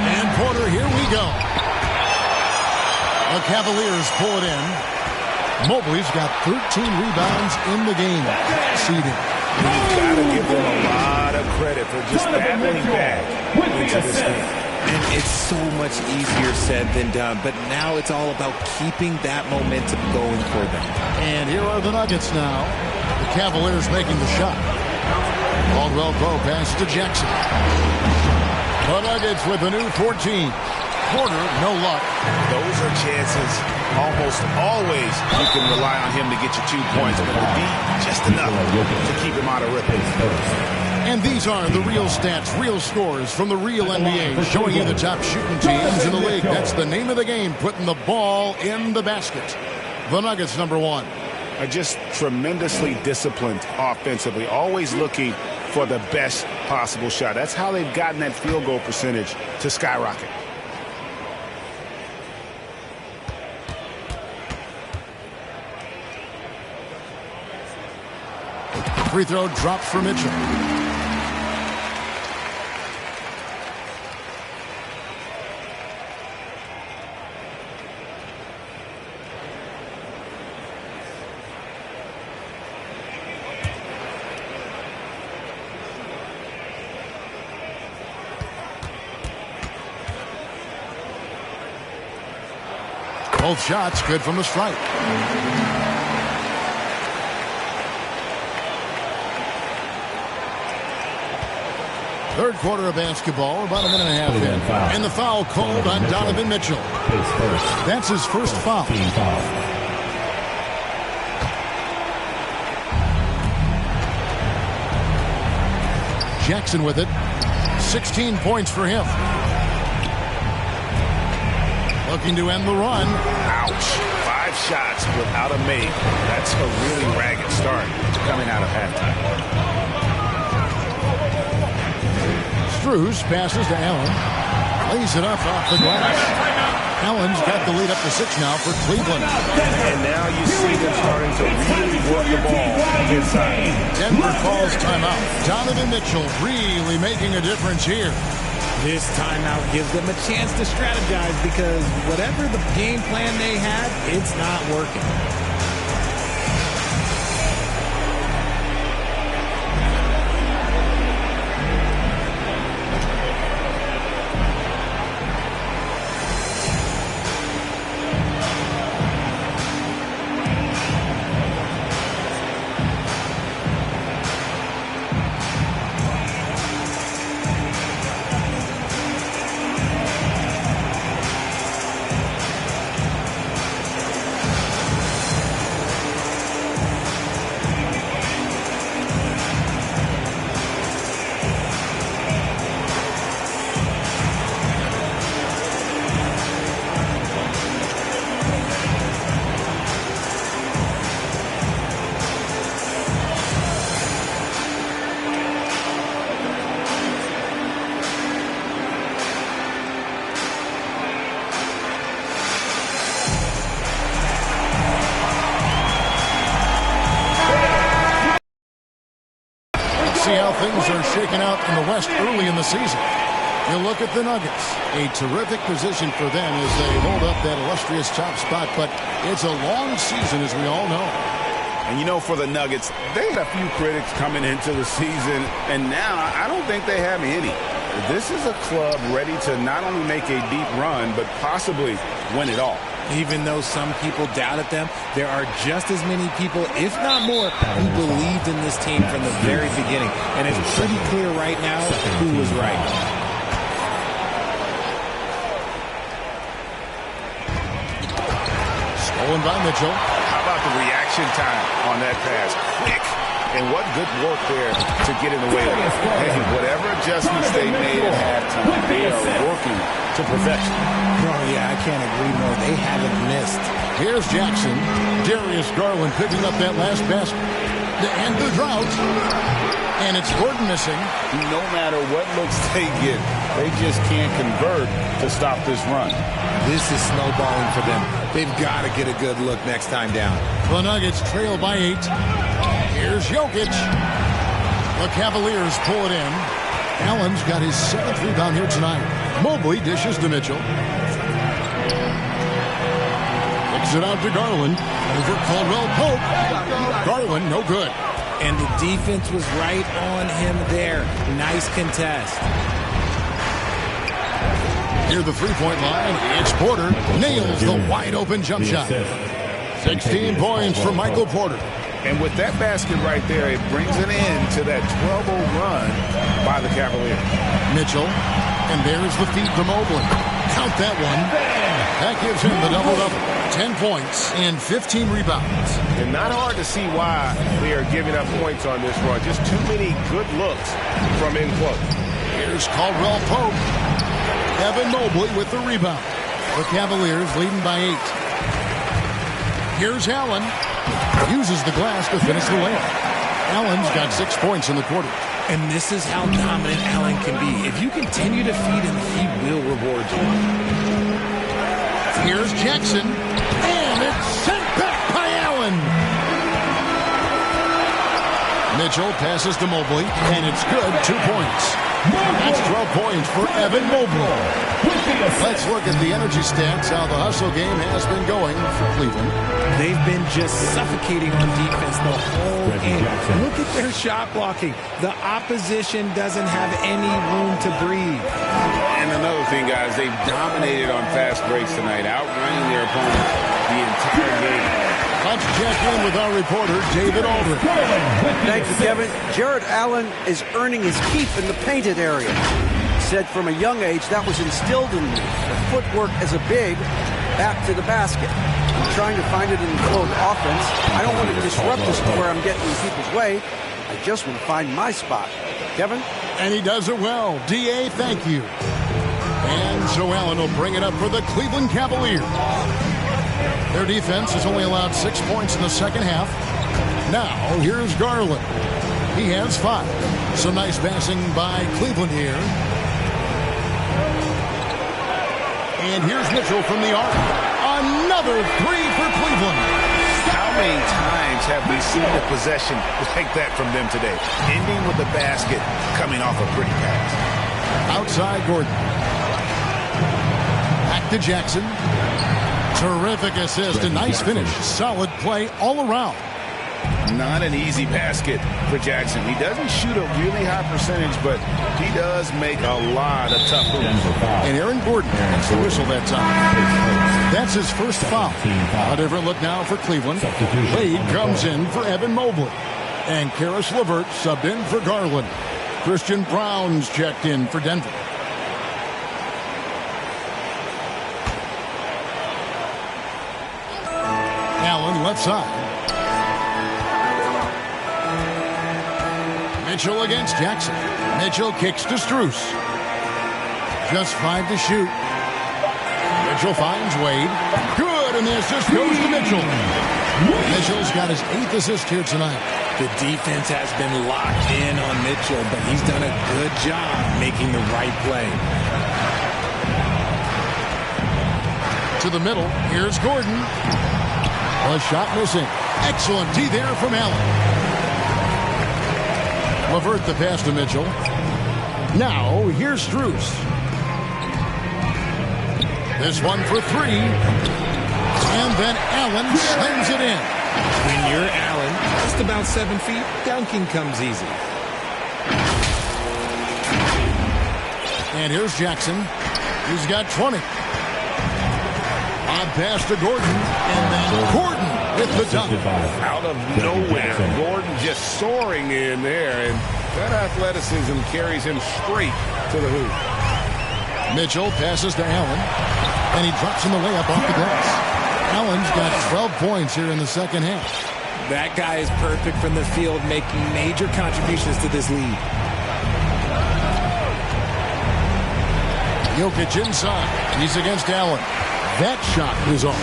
And Porter, here we go. The Cavaliers pull it in. Mobley's got 13 rebounds in the game. Seeding. You've got to give them a lot of credit for just battling back into this game. And it's so much easier said than done. But now it's all about keeping that momentum going for them. And here are the Nuggets now. The Cavaliers making the shot. Caldwell Pope passes to Jackson. The Nuggets with a new 14. Porter, no luck. Those are chances almost always you can rely on him to get you 2 points, but it'll be just enough to keep him out of ripping. And these are the real stats, real scores from the real NBA, showing you the top shooting teams in the league. That's the name of the game, putting the ball in the basket. The Nuggets, number 1. Are just tremendously disciplined offensively, always looking for the best possible shot. That's how they've gotten that field goal percentage to skyrocket. Free throw dropped for Mitchell. Both shots good from the stripe. Third quarter of basketball, about a minute and a half in. And the foul called on Donovan Mitchell. That's his first foul. Jackson with it. 16 points for him. Looking to end the run. Ouch. 5 shots without a make. That's a really ragged start coming out of halftime. Struz passes to Allen. Lays it up off the glass. Allen's got the lead up to 6 now for Cleveland. And now you see them starting to really work the ball inside. Denver calls timeout. Donovan Mitchell really making a difference here. This timeout gives them a chance to strategize because whatever the game plan they had, it's not working. things are shaking out in the West early in the season. You look at the Nuggets. A terrific position for them as they hold up that illustrious top spot, but it's a long season, as we all know. And you know, for the Nuggets, they had a few critics coming into the season, and now I don't think they have any. This is a club ready to not only make a deep run, but possibly win it all. Even though some people doubted them, there are just as many people, if not more, who believed in this team from the very beginning. And it's pretty clear right now who was right. Stolen by Mitchell. How about the reaction time on that pass? Quick. And what good work there to get in the way of it. Hey, whatever adjustments they made at halftime, they are working to perfection. Oh, yeah, I can't agree more. They haven't missed. Here's Jackson. Darius Garland picking up that last basket to end the drought. And it's Gordon missing. No matter what looks they get, they just can't convert to stop this run. This is snowballing for them. They've got to get a good look next time down. The Nuggets trail by 8. Here's Jokic. The Cavaliers pull it in. Allen's got his 7th rebound here tonight. Mobley dishes to Mitchell. Kicks it out to Garland. Over Caldwell Pope. Garland, no good. And the defense was right on him there. Nice contest. Near the three-point line, it's Porter. Nails the wide-open jump shot. 16 points for Michael Porter. And with that basket right there, it brings an end to that 12-0 run by the Cavaliers. Mitchell, and there's the feed to Mobley. Count that one. That gives him the double-double. 10 points and 15 rebounds. And not hard to see why they are giving up points on this run. Just too many good looks from in close. Here's Caldwell Pope. Evan Mobley with the rebound. The Cavaliers leading by 8. Here's Allen. Uses the glass to finish the layup. Allen's got 6 points in the quarter. And this is how dominant Allen can be. If you continue to feed him, he will reward you. Here's Jackson. And it's sent back by Allen. Mitchell passes to Mobley. And it's good. 2 points. That's 12 points for Evan Mobley. Let's look at the energy stats, how the hustle game has been going for Cleveland. They've been just suffocating on defense the whole game. Look at their shot blocking. The opposition doesn't have any room to breathe. And another thing, guys, they've dominated on fast breaks tonight, outrunning their opponents the entire game. Let's check in with our reporter, David Aldridge. Thank you, Kevin. Jared Allen is earning his keep in the painted area. Said from a young age that was instilled in me. The footwork as a big, back to the basket. I'm trying to find it in the flow of offense. I don't want to disrupt this to where I'm getting in people's way. I just want to find my spot. Kevin? And he does it well. D.A., thank you. And so Allen will bring it up for the Cleveland Cavaliers. Their defense has only allowed 6 points in the second half. Now, here's Garland. He has 5. Some nice passing by Cleveland here. And here's Mitchell from the arc. Another 3 for Cleveland. How many times have we seen a possession like that from them today? Ending with the basket, coming off a pretty pass. Outside Gordon. Back to Jackson. Terrific assist, a nice finish. Solid play all around. Not an easy basket for Jackson. He doesn't shoot a really high percentage, but he does make a lot of tough moves. And Aaron Gordon gets the whistle that time. That's his first foul. A different look now for Cleveland. Wade comes in for Evan Mobley. And Karis LeVert subbed in for Garland. Christian Brown's checked in for Denver. Allen left side. Mitchell against Jackson. Mitchell kicks to Strus. Just 5 to shoot. Mitchell finds Wade. Good, and the assist goes to Mitchell. Mitchell's got his 8th assist here tonight. The defense has been locked in on Mitchell, but he's done a good job making the right play. To the middle. Here's Gordon. A shot missing. Excellent D there from Allen. LeVert the pass to Mitchell. Now, here's Strus. This one for three. And then Allen slams it in. When you're Allen, just about 7 feet, dunking comes easy. And here's Jackson. He's got 20. On pass to Gordon. And then Gordon with the dunk. Out of nowhere, Gordon just soaring in there. And that athleticism carries him straight to the hoop. Mitchell passes to Allen. And he drops in the layup off the glass. Allen's got 12 points here in the second half. That guy is perfect from the field, making major contributions to this lead. Jokic inside. He's against Allen. That shot is off.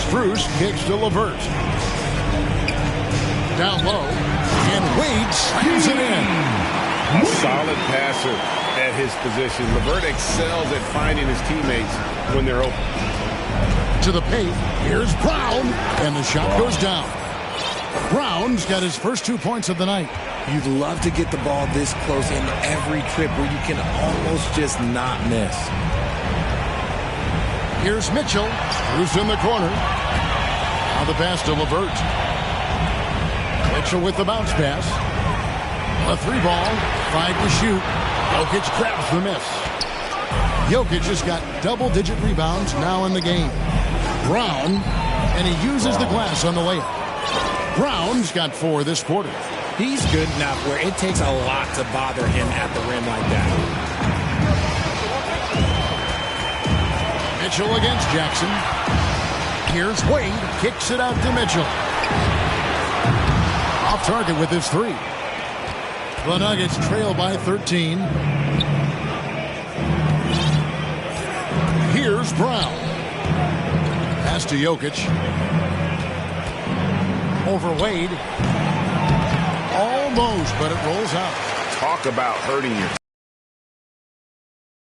Strus kicks to LeVert. Down low. And Wade slams it in. Solid passer at his position. LeVert excels at finding his teammates when they're open. To the paint. Here's Brown. And the shot goes down. Brown's got his first 2 points of the night. You'd love to get the ball this close in every trip where you can almost just not miss. Here's Mitchell. Who's in the corner. Now the pass to LeVert. Mitchell with the bounce pass. A 3-ball. 5 to shoot. Jokic grabs the miss. Jokic has got double-digit rebounds now in the game. Brown, and he uses the glass on the layup. Brown's got 4 this quarter. He's good enough where it takes a lot to bother him at the rim like that. Mitchell against Jackson. Here's Wade. Kicks it out to Mitchell. Off target with his 3. The Nuggets trail by 13. Here's Brown. Pass to Jokic. Over Wade. Almost, but it rolls out. Talk about hurting your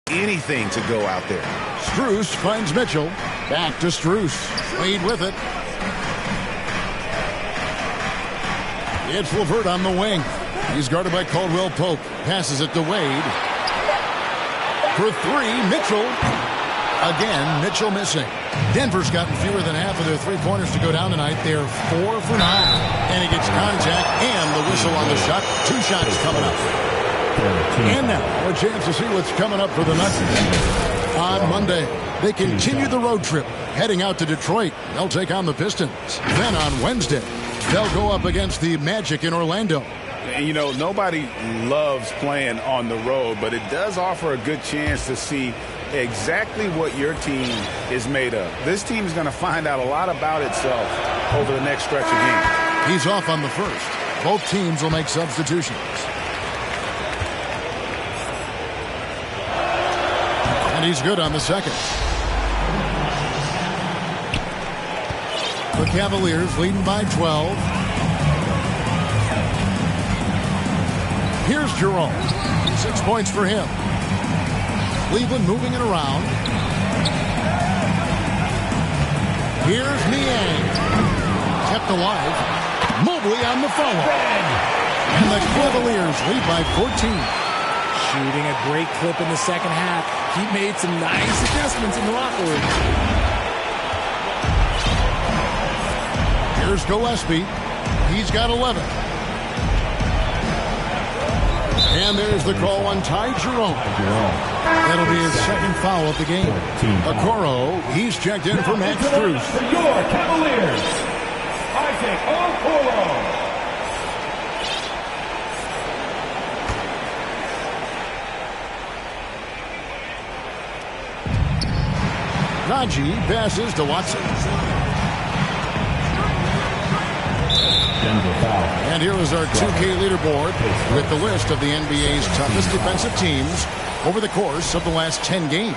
anything to go out there. Strus finds Mitchell. Back to Strus. Wade with it. It's LeVert on the wing. He's guarded by Caldwell Pope. Passes it to Wade. For 3, Mitchell. Again, Mitchell missing. Denver's gotten fewer than half of their 3-pointers to go down tonight. They're 4 for 9. And he gets contact and the whistle on the shot. 2 shots coming up. And now, a chance to see what's coming up for the Nuggets. On Monday, they continue the road trip, heading out to Detroit. They'll take on the Pistons. Then on Wednesday, they'll go up against the Magic in Orlando. And, you know, nobody loves playing on the road, but it does offer a good chance to see exactly what your team is made of. This team is going to find out a lot about itself over the next stretch of games. He's off on the first. Both teams will make substitutions. And he's good on the second. The Cavaliers leading by 12. Here's Jerome. 6 points for him. Cleveland moving it around. Here's Niang. Kept alive. Mobley on the follow. And the Cavaliers lead by 14. Shooting a great clip in the second half. He made some nice adjustments in the locker room. Here's Gillespie. He's got 11. And there's the call on Ty Jerome. That'll be his second foul of the game. Okoro, he's checked in for Max Strus. For your Cavaliers, Isaac Okoro. Najee passes to Watson. And here is our 2K leaderboard with the list of the NBA's toughest defensive teams over the course of the last 10 games.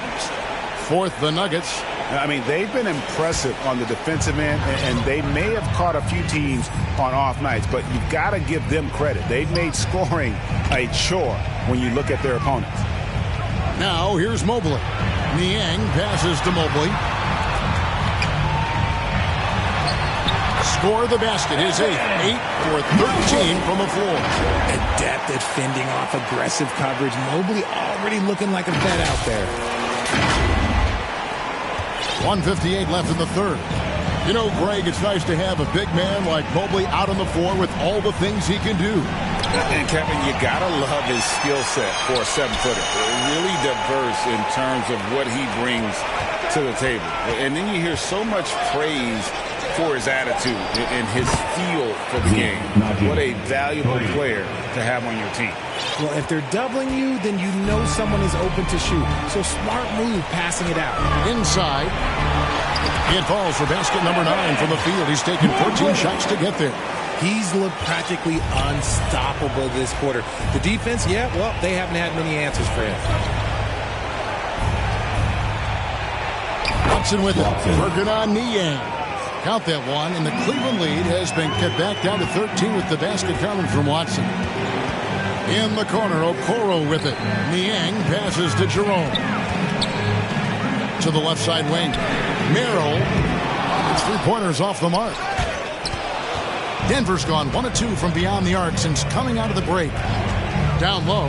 4th, the Nuggets. I mean, they've been impressive on the defensive end, and they may have caught a few teams on off nights, but you've got to give them credit. They've made scoring a chore when you look at their opponents. Now, here's Mobley. Niang passes to Mobley. score the basket. His 8th, 8 for 13 from the floor. Adept at fending off aggressive coverage. Mobley already looking like a vet out there. 1:58 left in the third. You know, Greg, it's nice to have a big man like Mobley out on the floor with all the things he can do. And, Kevin, you got to love his skill set for a 7-footer. Really diverse in terms of what he brings to the table. And then you hear so much praise for his attitude and his feel for the game. What a valuable player to have on your team. Well, if they're doubling you, then you know someone is open to shoot. So smart move passing it out. Inside. It falls for basket number 9 from the field. He's taken 14 shots to get there. He's looked practically unstoppable this quarter. The defense, yeah, well, they haven't had many answers for him. Watson with it. Working on Niang. Count that one, and the Cleveland lead has been cut back down to 13 with the basket coming from Watson. In the corner, Okoro with it. Niang passes to Jerome. To the left side wing. Merrill. It's 3-pointers off the mark. Denver's gone 1 of 2 from beyond the arc since coming out of the break. Down low.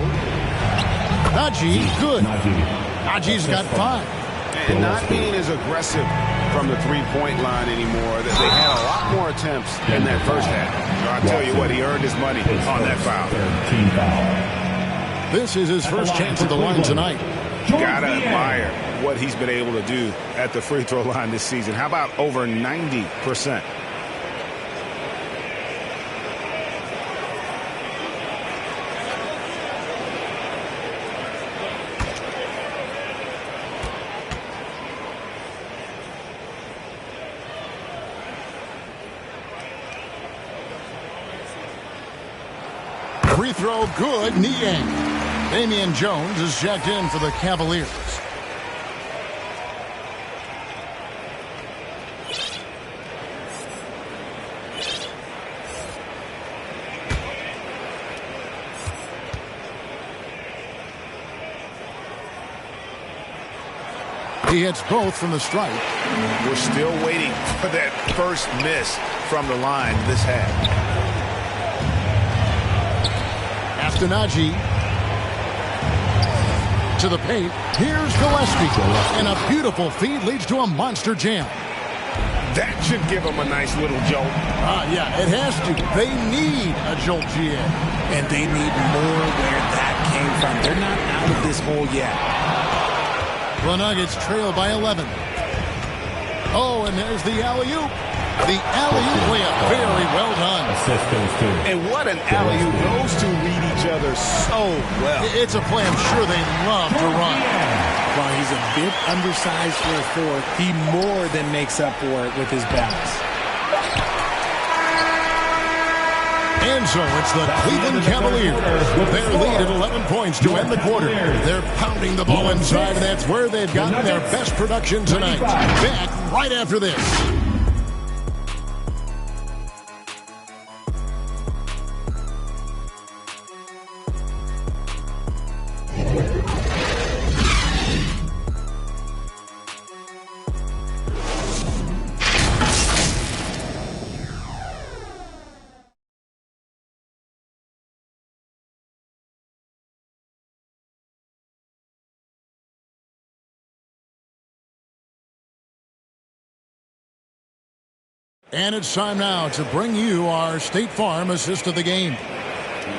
Najee, good. Najee's got 5. And not being as aggressive from the three-point line anymore. They had a lot more attempts in that first half. I'll tell you what, he earned his money on that foul. This is his first chance at the line tonight. Gotta admire what he's been able to do at the free throw line this season. How about over 90%? Free throw good. Niang. Damian Jones is checked in for the Cavaliers. He hits both from the stripe. We're still waiting for that first miss from the line this half. After Najee. To the paint. Here's Gillespie. And a beautiful feed leads to a monster jam. That should give them a nice little jolt. Yeah, it has to. They need a jolt, GA. And they need more where that came from. They're not out of this hole yet. The Nuggets trail by 11. Oh, and there's the alley-oop. The alley-oop layup. Very well done. And what an alley-oop. Those two read each other so well. It's a play I'm sure they love to run. While he's a bit undersized for a fourth, he more than makes up for it with his bounce. And so it's the Cleveland Cavaliers. Their lead at 11 points to end the quarter. They're pounding the ball inside, and that's where they've gotten their best production tonight. Back right after this. And it's time now to bring you our State Farm assist of the game.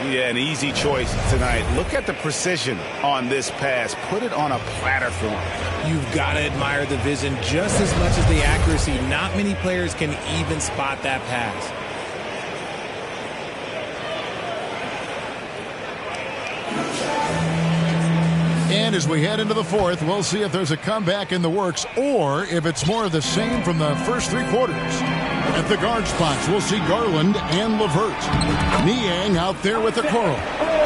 Yeah, an easy choice tonight. Look at the precision on this pass. Put it on a platter for him. You've got to admire the vision just as much as the accuracy. Not many players can even spot that pass. And as we head into the fourth, we'll see if there's a comeback in the works or if it's more of the same from the first 3 quarters. At the guard spots, we'll see Garland and LeVert. Niang out there with the Okoro.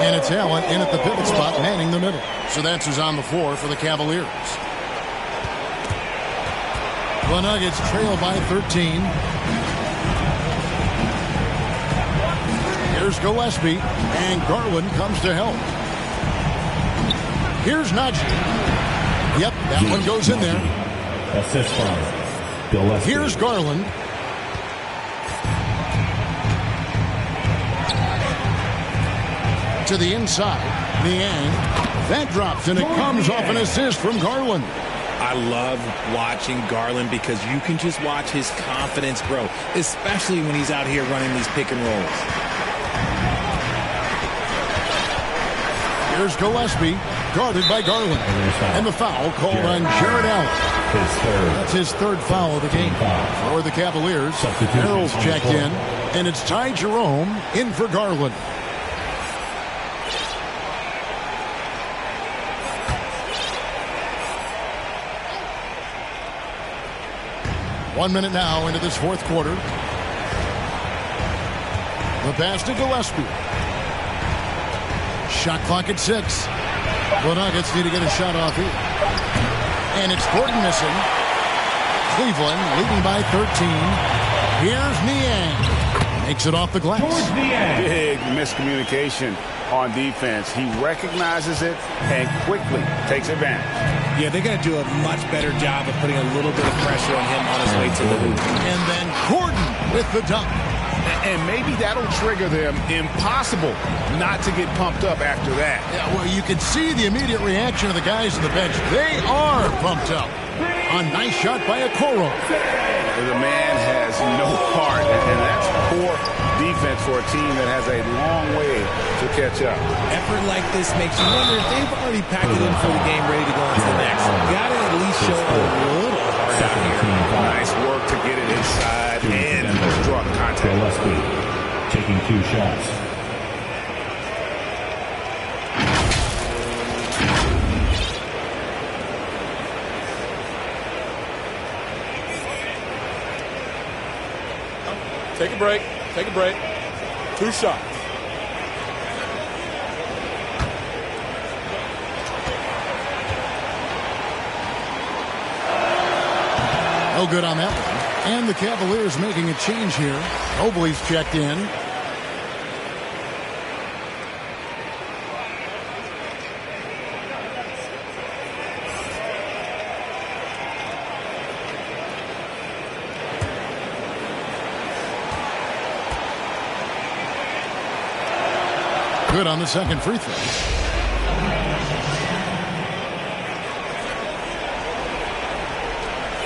And it's Allen in at the pivot spot, manning the middle. So that's who's on the floor for the Cavaliers. The Nuggets trail by 13. Here's Gillespie, and Garland comes to help. Here's Najee. Yep, that one goes in there. Assist from Gillespie. Here's Garland. To the inside. Niang. That drops, and it comes off an assist from Garland. I love watching Garland because you can just watch his confidence grow, especially when he's out here running these pick and rolls. Here's Gillespie, guarded by Garland. And the foul called on Jared Allen. That's his third foul of the game. For the Cavaliers, Merrill's checked in, and it's Ty Jerome in for Garland. One minute now into this fourth quarter. The pass to Gillespie. Shot clock at 6. The Nuggets need to get a shot off here. And it's Gordon missing. Cleveland leading by 13. Here's Niang. Makes it off the glass. Big miscommunication on defense. He recognizes it and quickly takes advantage. Yeah, they're going to do a much better job of putting a little bit of pressure on him on his way to the hoop. And then Gordon with the dunk. And maybe that'll trigger them. Impossible not to get pumped up after that. Yeah, well, you can see the immediate reaction of the guys on the bench. They are pumped up. A nice shot by Okoro. The man has no heart, and that's poor defense for a team that has a long way to catch up. Effort like this makes you wonder if they've already packed it in for the game, ready to go on to the next. Got to at least show a little heart out here. Nice work to get it inside and draw the contact. Taking 2 shots. Take a break. Take a break. 2 shots. No good on that one. And the Cavaliers making a change here. Mobley's checked in. Good on the second free throw.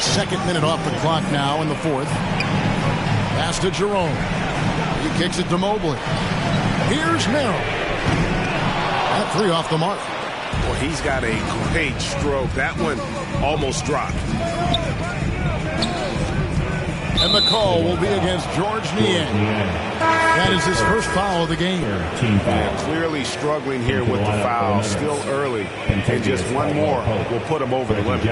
Second minute off the clock now in the fourth. Pass to Jerome. He kicks it to Mobley. Here's Merrill. That 3 off the mark. Well, he's got a great stroke. That one almost dropped. And the call will be against George Niang. That is his first foul of the game. Yeah, clearly struggling here with the foul. Still early. And just one more will put him over the limit.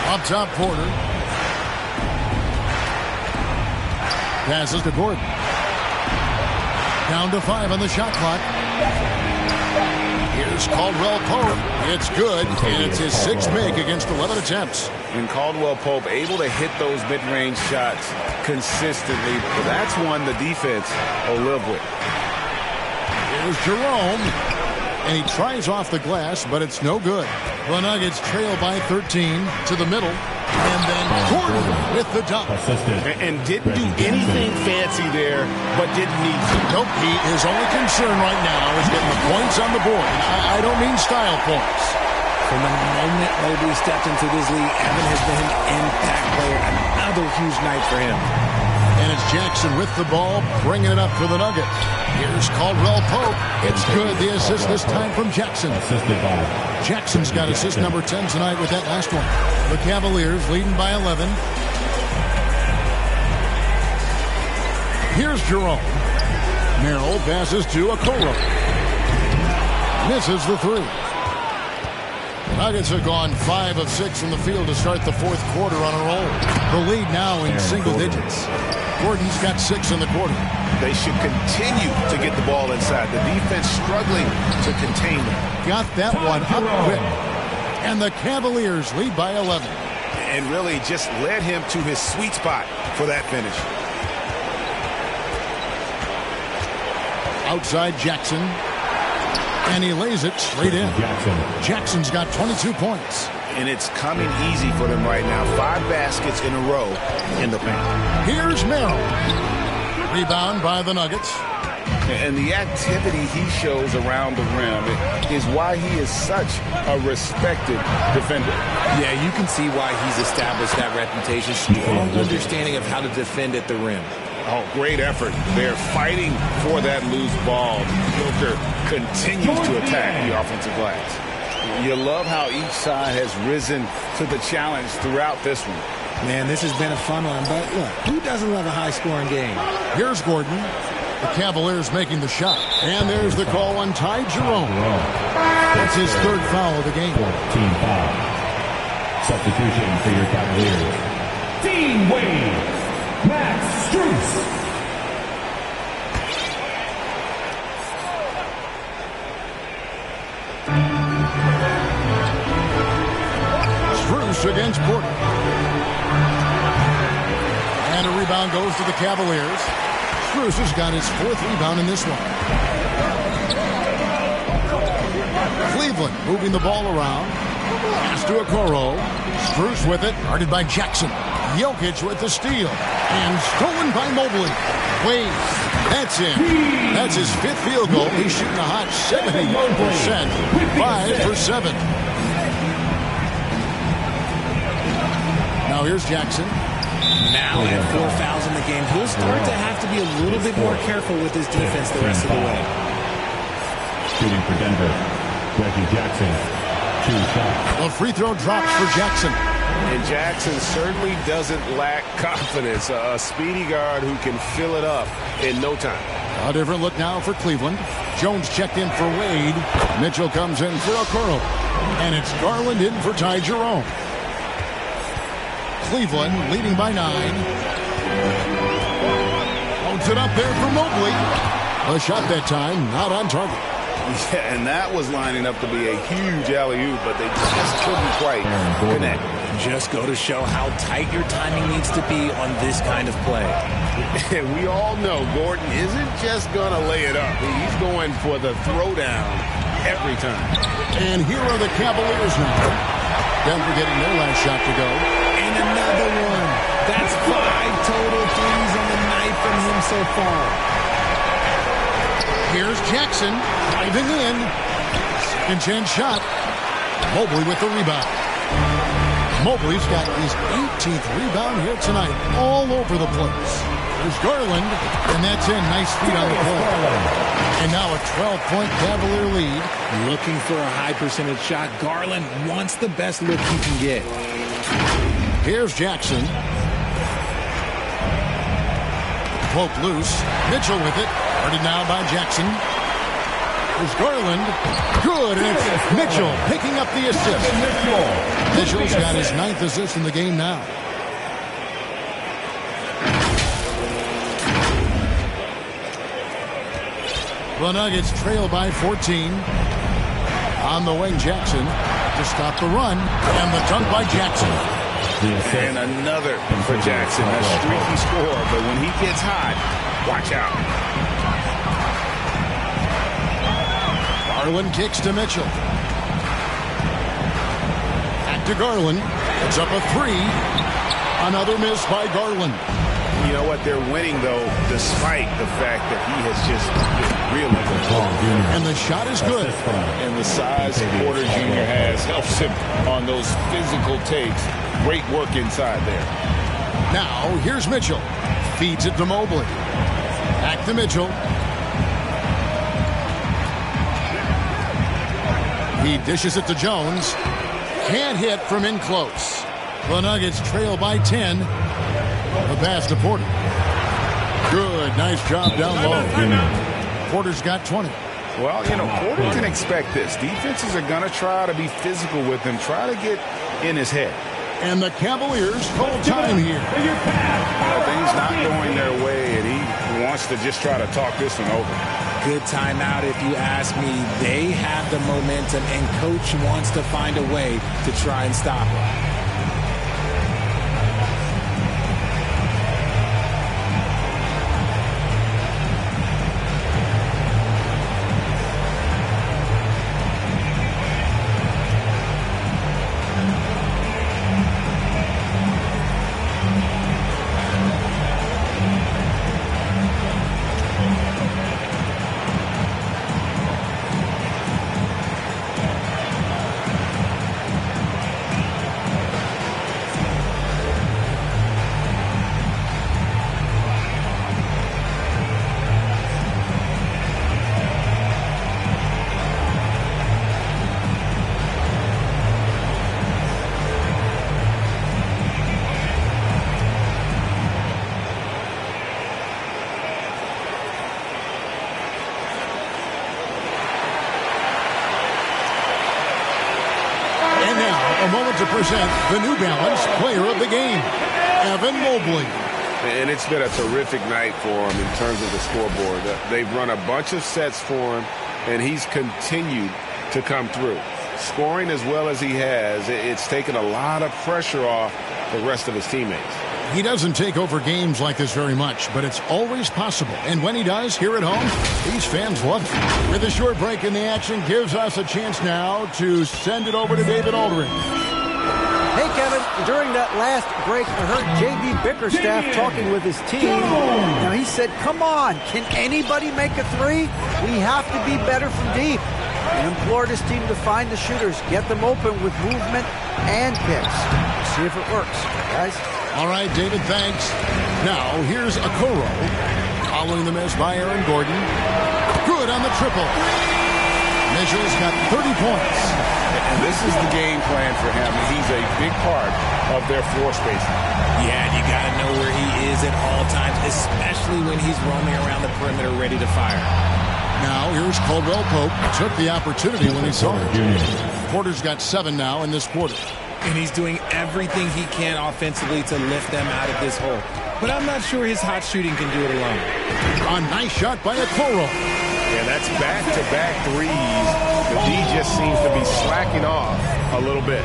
Up top, Porter. Passes to Gordon. Down to 5 on the shot clock. Here's Caldwell Pope. It's good, and it's his 6th make against 11 attempts. And Caldwell Pope able to hit those mid-range shots consistently. But that's one the defense will live with. Here's Jerome. And he tries off the glass, but it's no good. The Nuggets trail by 13 to the middle. And then Gordon with the dunk. And didn't do anything fancy there, but didn't need to. Nope, his only concern right now is getting the points on the board. I don't mean style points. From the moment Mobley stepped into this league, Evan has been an impact player. Another huge night for him. And it's Jackson with the ball, bringing it up for the Nuggets. Here's Caldwell Pope. It's good. The assist this time from Jackson. Jackson's got assist number 10 tonight with that last one. The Cavaliers leading by 11. Here's Jerome. Merrill passes to Okoro. Misses the 3. Nuggets have gone 5 of 6 from the field to start the fourth quarter on a roll. The lead now in single digits. Gordon's got 6 in the quarter. They should continue to get the ball inside. The defense struggling to contain them. Got that one up quick. And the Cavaliers lead by 11. And really just led him to his sweet spot for that finish. Outside Jackson. And he lays it straight in. Jackson's got 22 points. And it's coming easy for them right now. 5 baskets in a row in the paint. Here's Merrill. Rebound by the Nuggets. And the activity he shows around the rim is why he is such a respected defender. Yeah, you can see why he's established that reputation. Strong understanding of how to defend at the rim. Oh, great effort. They're fighting for that loose ball. Joker continues to attack the offensive glass. You love how each side has risen to the challenge throughout this one. Man, this has been a fun one, but look, who doesn't love a high-scoring game? Here's Gordon. The Cavaliers making the shot. And there's the call on Ty Jerome. That's his 3rd foul of the game. Team foul. Substitution for your Cavaliers. Dean Wade. Max Strus. Strus against Porter. And a rebound goes to the Cavaliers. Strus has got his 4th rebound in this one. Cleveland moving the ball around. Pass to Okoro. Strus with it. Guarded by Jackson. Jokic with the steal. And stolen by Mobley. Wade. That's in. That's his 5th field goal. He's shooting a hot 70%. 5 for 7. Now here's Jackson. Now at 4 fouls in the game, he'll start to have to be a little bit more careful with his defense the rest of the way. Shooting for Denver, Reggie Jackson, 2 shots. A free throw drops for Jackson. And Jackson certainly doesn't lack confidence. A speedy guard who can fill it up in no time. A different look now for Cleveland. Jones checked in for Wade. Mitchell comes in for Okoro. And it's Garland in for Ty Jerome. Cleveland leading by 9. Holds it up there for Mobley. A shot that time, not on target. Yeah, and that was lining up to be a huge alley-oop, but they just couldn't quite connect. Just go to show how tight your timing needs to be on this kind of play. And we all know Gordon isn't just going to lay it up. He's going for the throwdown every time. And here are the Cavaliers now. Denver getting their last shot to go. And another one. That's 5 total threes on the night from him so far. Here's Jackson driving in. Second chance shot. Mobley with the rebound. Mobley's got his 18th rebound here tonight. All over the place. There's Garland, and that's in. Nice feed on the play. And now a 12-point Cavalier lead. Looking for a high percentage shot. Garland wants the best look he can get. Here's Jackson. Poke loose. Mitchell with it. Guarded now by Jackson. There's Garland. Good. And it's Mitchell picking up the assist. Mitchell's got his 9th assist in the game now. The Nuggets trail by 14. On the wing, Jackson to stop the run. And the dunk by Jackson. And another for Jackson. A streaky score, but when he gets hot, watch out. Garland kicks to Mitchell. Back to Garland. It's up a 3. Another miss by Garland. You know what? They're winning, though, despite the fact that he has just been really good. And the shot is good. And the size Porter Jr. has helps him on those physical takes. Great work inside there. Now, here's Mitchell. Feeds it to Mobley. Back to Mitchell. He dishes it to Jones. Can't hit from in close. The Nuggets trail by 10. The pass to Porter. Good. Nice job down low. Porter's got 20. Well, you know, Porter can expect this. Defenses are going to try to be physical with him, try to get in his head. And the Cavaliers call time here. Things not going their way, and he wants to just try to talk this one over. Good timeout if you ask me. They have the momentum, and Coach wants to find a way to try and stop it. to present the New Balance Player of the Game, Evan Mobley. And it's been a terrific night for him in terms of the scoreboard. They've run a bunch of sets for him, and he's continued to come through. Scoring as well as he has, it's taken a lot of pressure off the rest of his teammates. He doesn't take over games like this very much, but it's always possible. And when he does, here at home, these fans love it. With a short break in the action, gives us a chance now to send it over to David Aldridge. Hey, Kevin, during that last break, I heard J.B. Bickerstaff talking with his team. Now, he said, come on, can anybody make a three? We have to be better from deep. And implored his team to find the shooters, get them open with movement and picks. See if it works, guys. All right, David, thanks. Now, here's Okoro. Following the miss by Aaron Gordon. Good on the triple. Mitchell's got 30 points. And this is the game plan for him. He's a big part of their floor spacing. Yeah, and you got to know where he is at all times, especially when he's roaming around the perimeter ready to fire. Now, here's Caldwell Pope. Took the opportunity when he saw it. Porter's got 7 now in this quarter. And he's doing everything he can offensively to lift them out of this hole. But I'm not sure his hot shooting can do it alone. A nice shot by Okoro. Yeah, that's back-to-back threes. The D just seems to be slacking off a little bit.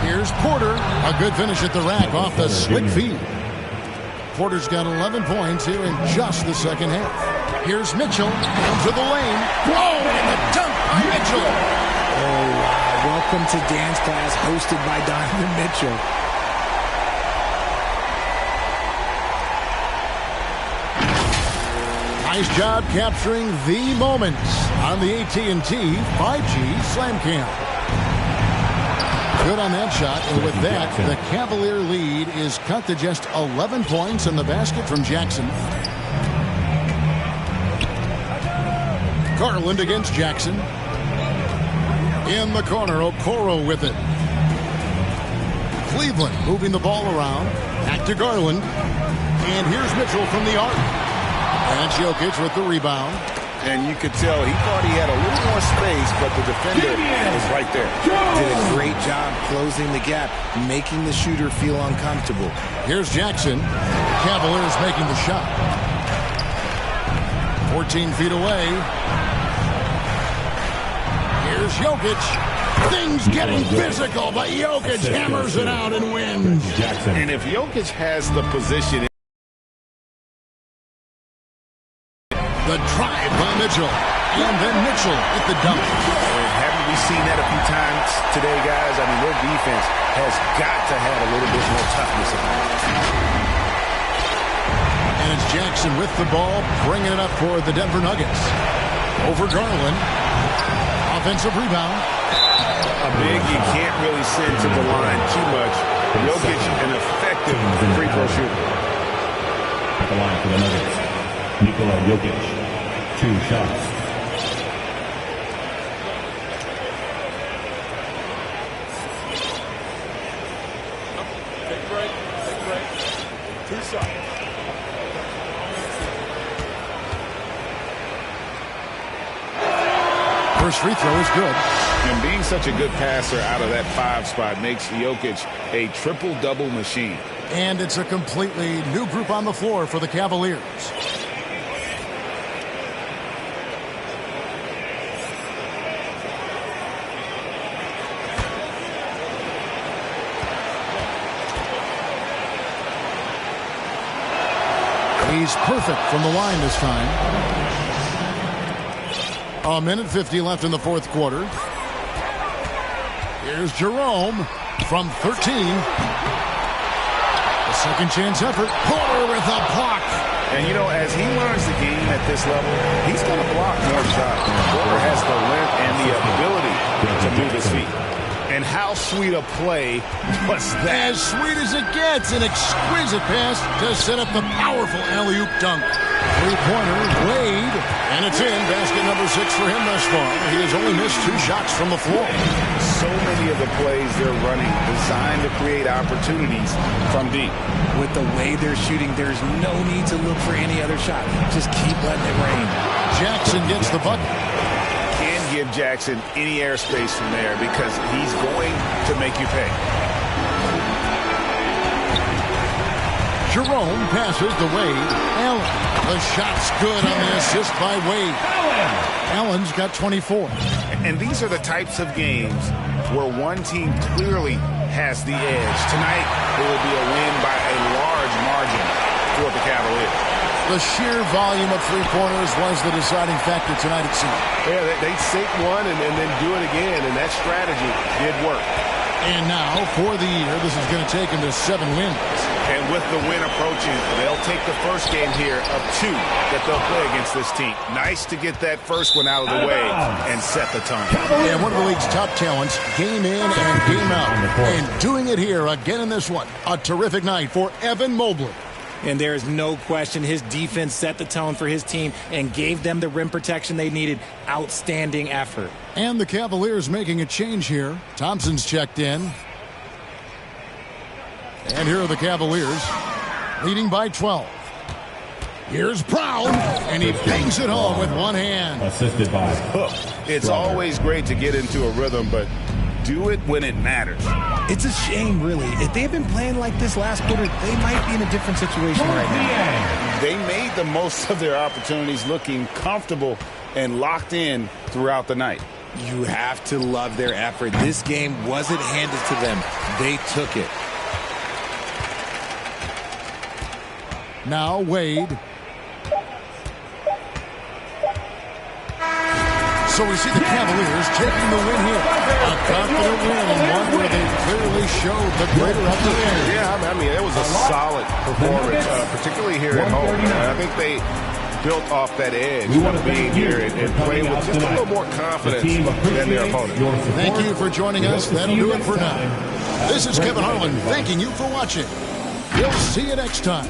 Here's Porter. A good finish at the rack off the slick feed. Porter's got 11 points here in just the second half. Here's Mitchell. Comes to the lane. Whoa! And the dunk by Mitchell. Oh, wow. Welcome to dance class hosted by Donovan Mitchell. Nice job capturing the moments on the AT&T 5G Slam Cam. Good on that shot, and with that, the Cavalier lead is cut to just 11 points in the basket from Jackson. Garland against Jackson. In the corner, Okoro with it. Cleveland moving the ball around. Back to Garland. And here's Mitchell from the arc. And Jokic with the rebound. And you could tell he thought he had a little more space, but the defender was right there. Did a great job closing the gap, making the shooter feel uncomfortable. Here's Jackson. Cavaliers making the shot. 14 feet away. Here's Jokic. Things getting physical, but Jokic hammers it out and wins. And if Jokic has the position... The drive by Mitchell. And then Mitchell with the dunk. Haven't we seen that a few times today, guys? I mean, their defense has got to have a little bit more toughness about it. And it's Jackson with the ball, bringing it up for the Denver Nuggets. Over Garland. Offensive rebound. A big you can't really send to the line too much. Jokic, an effective free throw shooter. At the line for the Nuggets, Nikola Jokic, 2 shots. Take a break. 2 shots. First free throw is good. And being such a good passer out of that 5 spot makes Jokic a triple-double machine. And it's a completely new group on the floor for the Cavaliers. He's perfect from the line this time. A minute 50 left in the fourth quarter. Here's Jerome from 13. A second chance effort. Porter with a block. And, you know, as he learns the game at this level, he's going to block more shots. Porter has the length and the ability to move his feet. And how sweet a play was that? As sweet as it gets. An exquisite pass to set up the powerful alley-oop dunk. Three-pointer, Wade, and it's in. Basket number 6 for him thus far. He has only missed 2 shots from the floor. So many of the plays they're running designed to create opportunities from deep. With the way they're shooting, there's no need to look for any other shot. Just keep letting it rain. Jackson gets the bucket. Can't give Jackson any airspace from there because he's going to make you pay. Jerome passes to Wade. Allen. The shot's good on the assist by Wade. Allen's got 24. And these are the types of games where one team clearly has the edge. Tonight, it will be a win by a large margin for the Cavaliers. The sheer volume of three-pointers was the deciding factor tonight, it seemed. Yeah, they sink one and then do it again, and that strategy did work. And now, for the year, this is going to take them to 7 wins. And with the win approaching, they'll take the first game here of 2 that they'll play against this team. Nice to get that first one out of the way and set the tone. And one of the league's top talents, game in and game out. And doing it here again in this one. A terrific night for Evan Mobley. And there is no question his defense set the tone for his team and gave them the rim protection they needed. Outstanding effort. And the Cavaliers making a change here. Thompson's checked in. And here are the Cavaliers, leading by 12. Here's Brown, and he bangs it home with one hand. Assisted by It's always great to get into a rhythm, but do it when it matters. It's a shame, really. If they had been playing like this last quarter, they might be in a different situation right now. They made the most of their opportunities, looking comfortable and locked in throughout the night. You have to love their effort. This game wasn't handed to them. They took it. Now Wade. So we see the Cavaliers taking the win here. A confident win and one where they clearly showed the greater upper end. Yeah, I mean, it was a solid performance, particularly here at home. I think they built off that edge of being here and playing with just a little more confidence than their opponent. Thank you for joining us. That'll do it for now. This is Kevin Harlan thanking you for watching. We'll see you next time.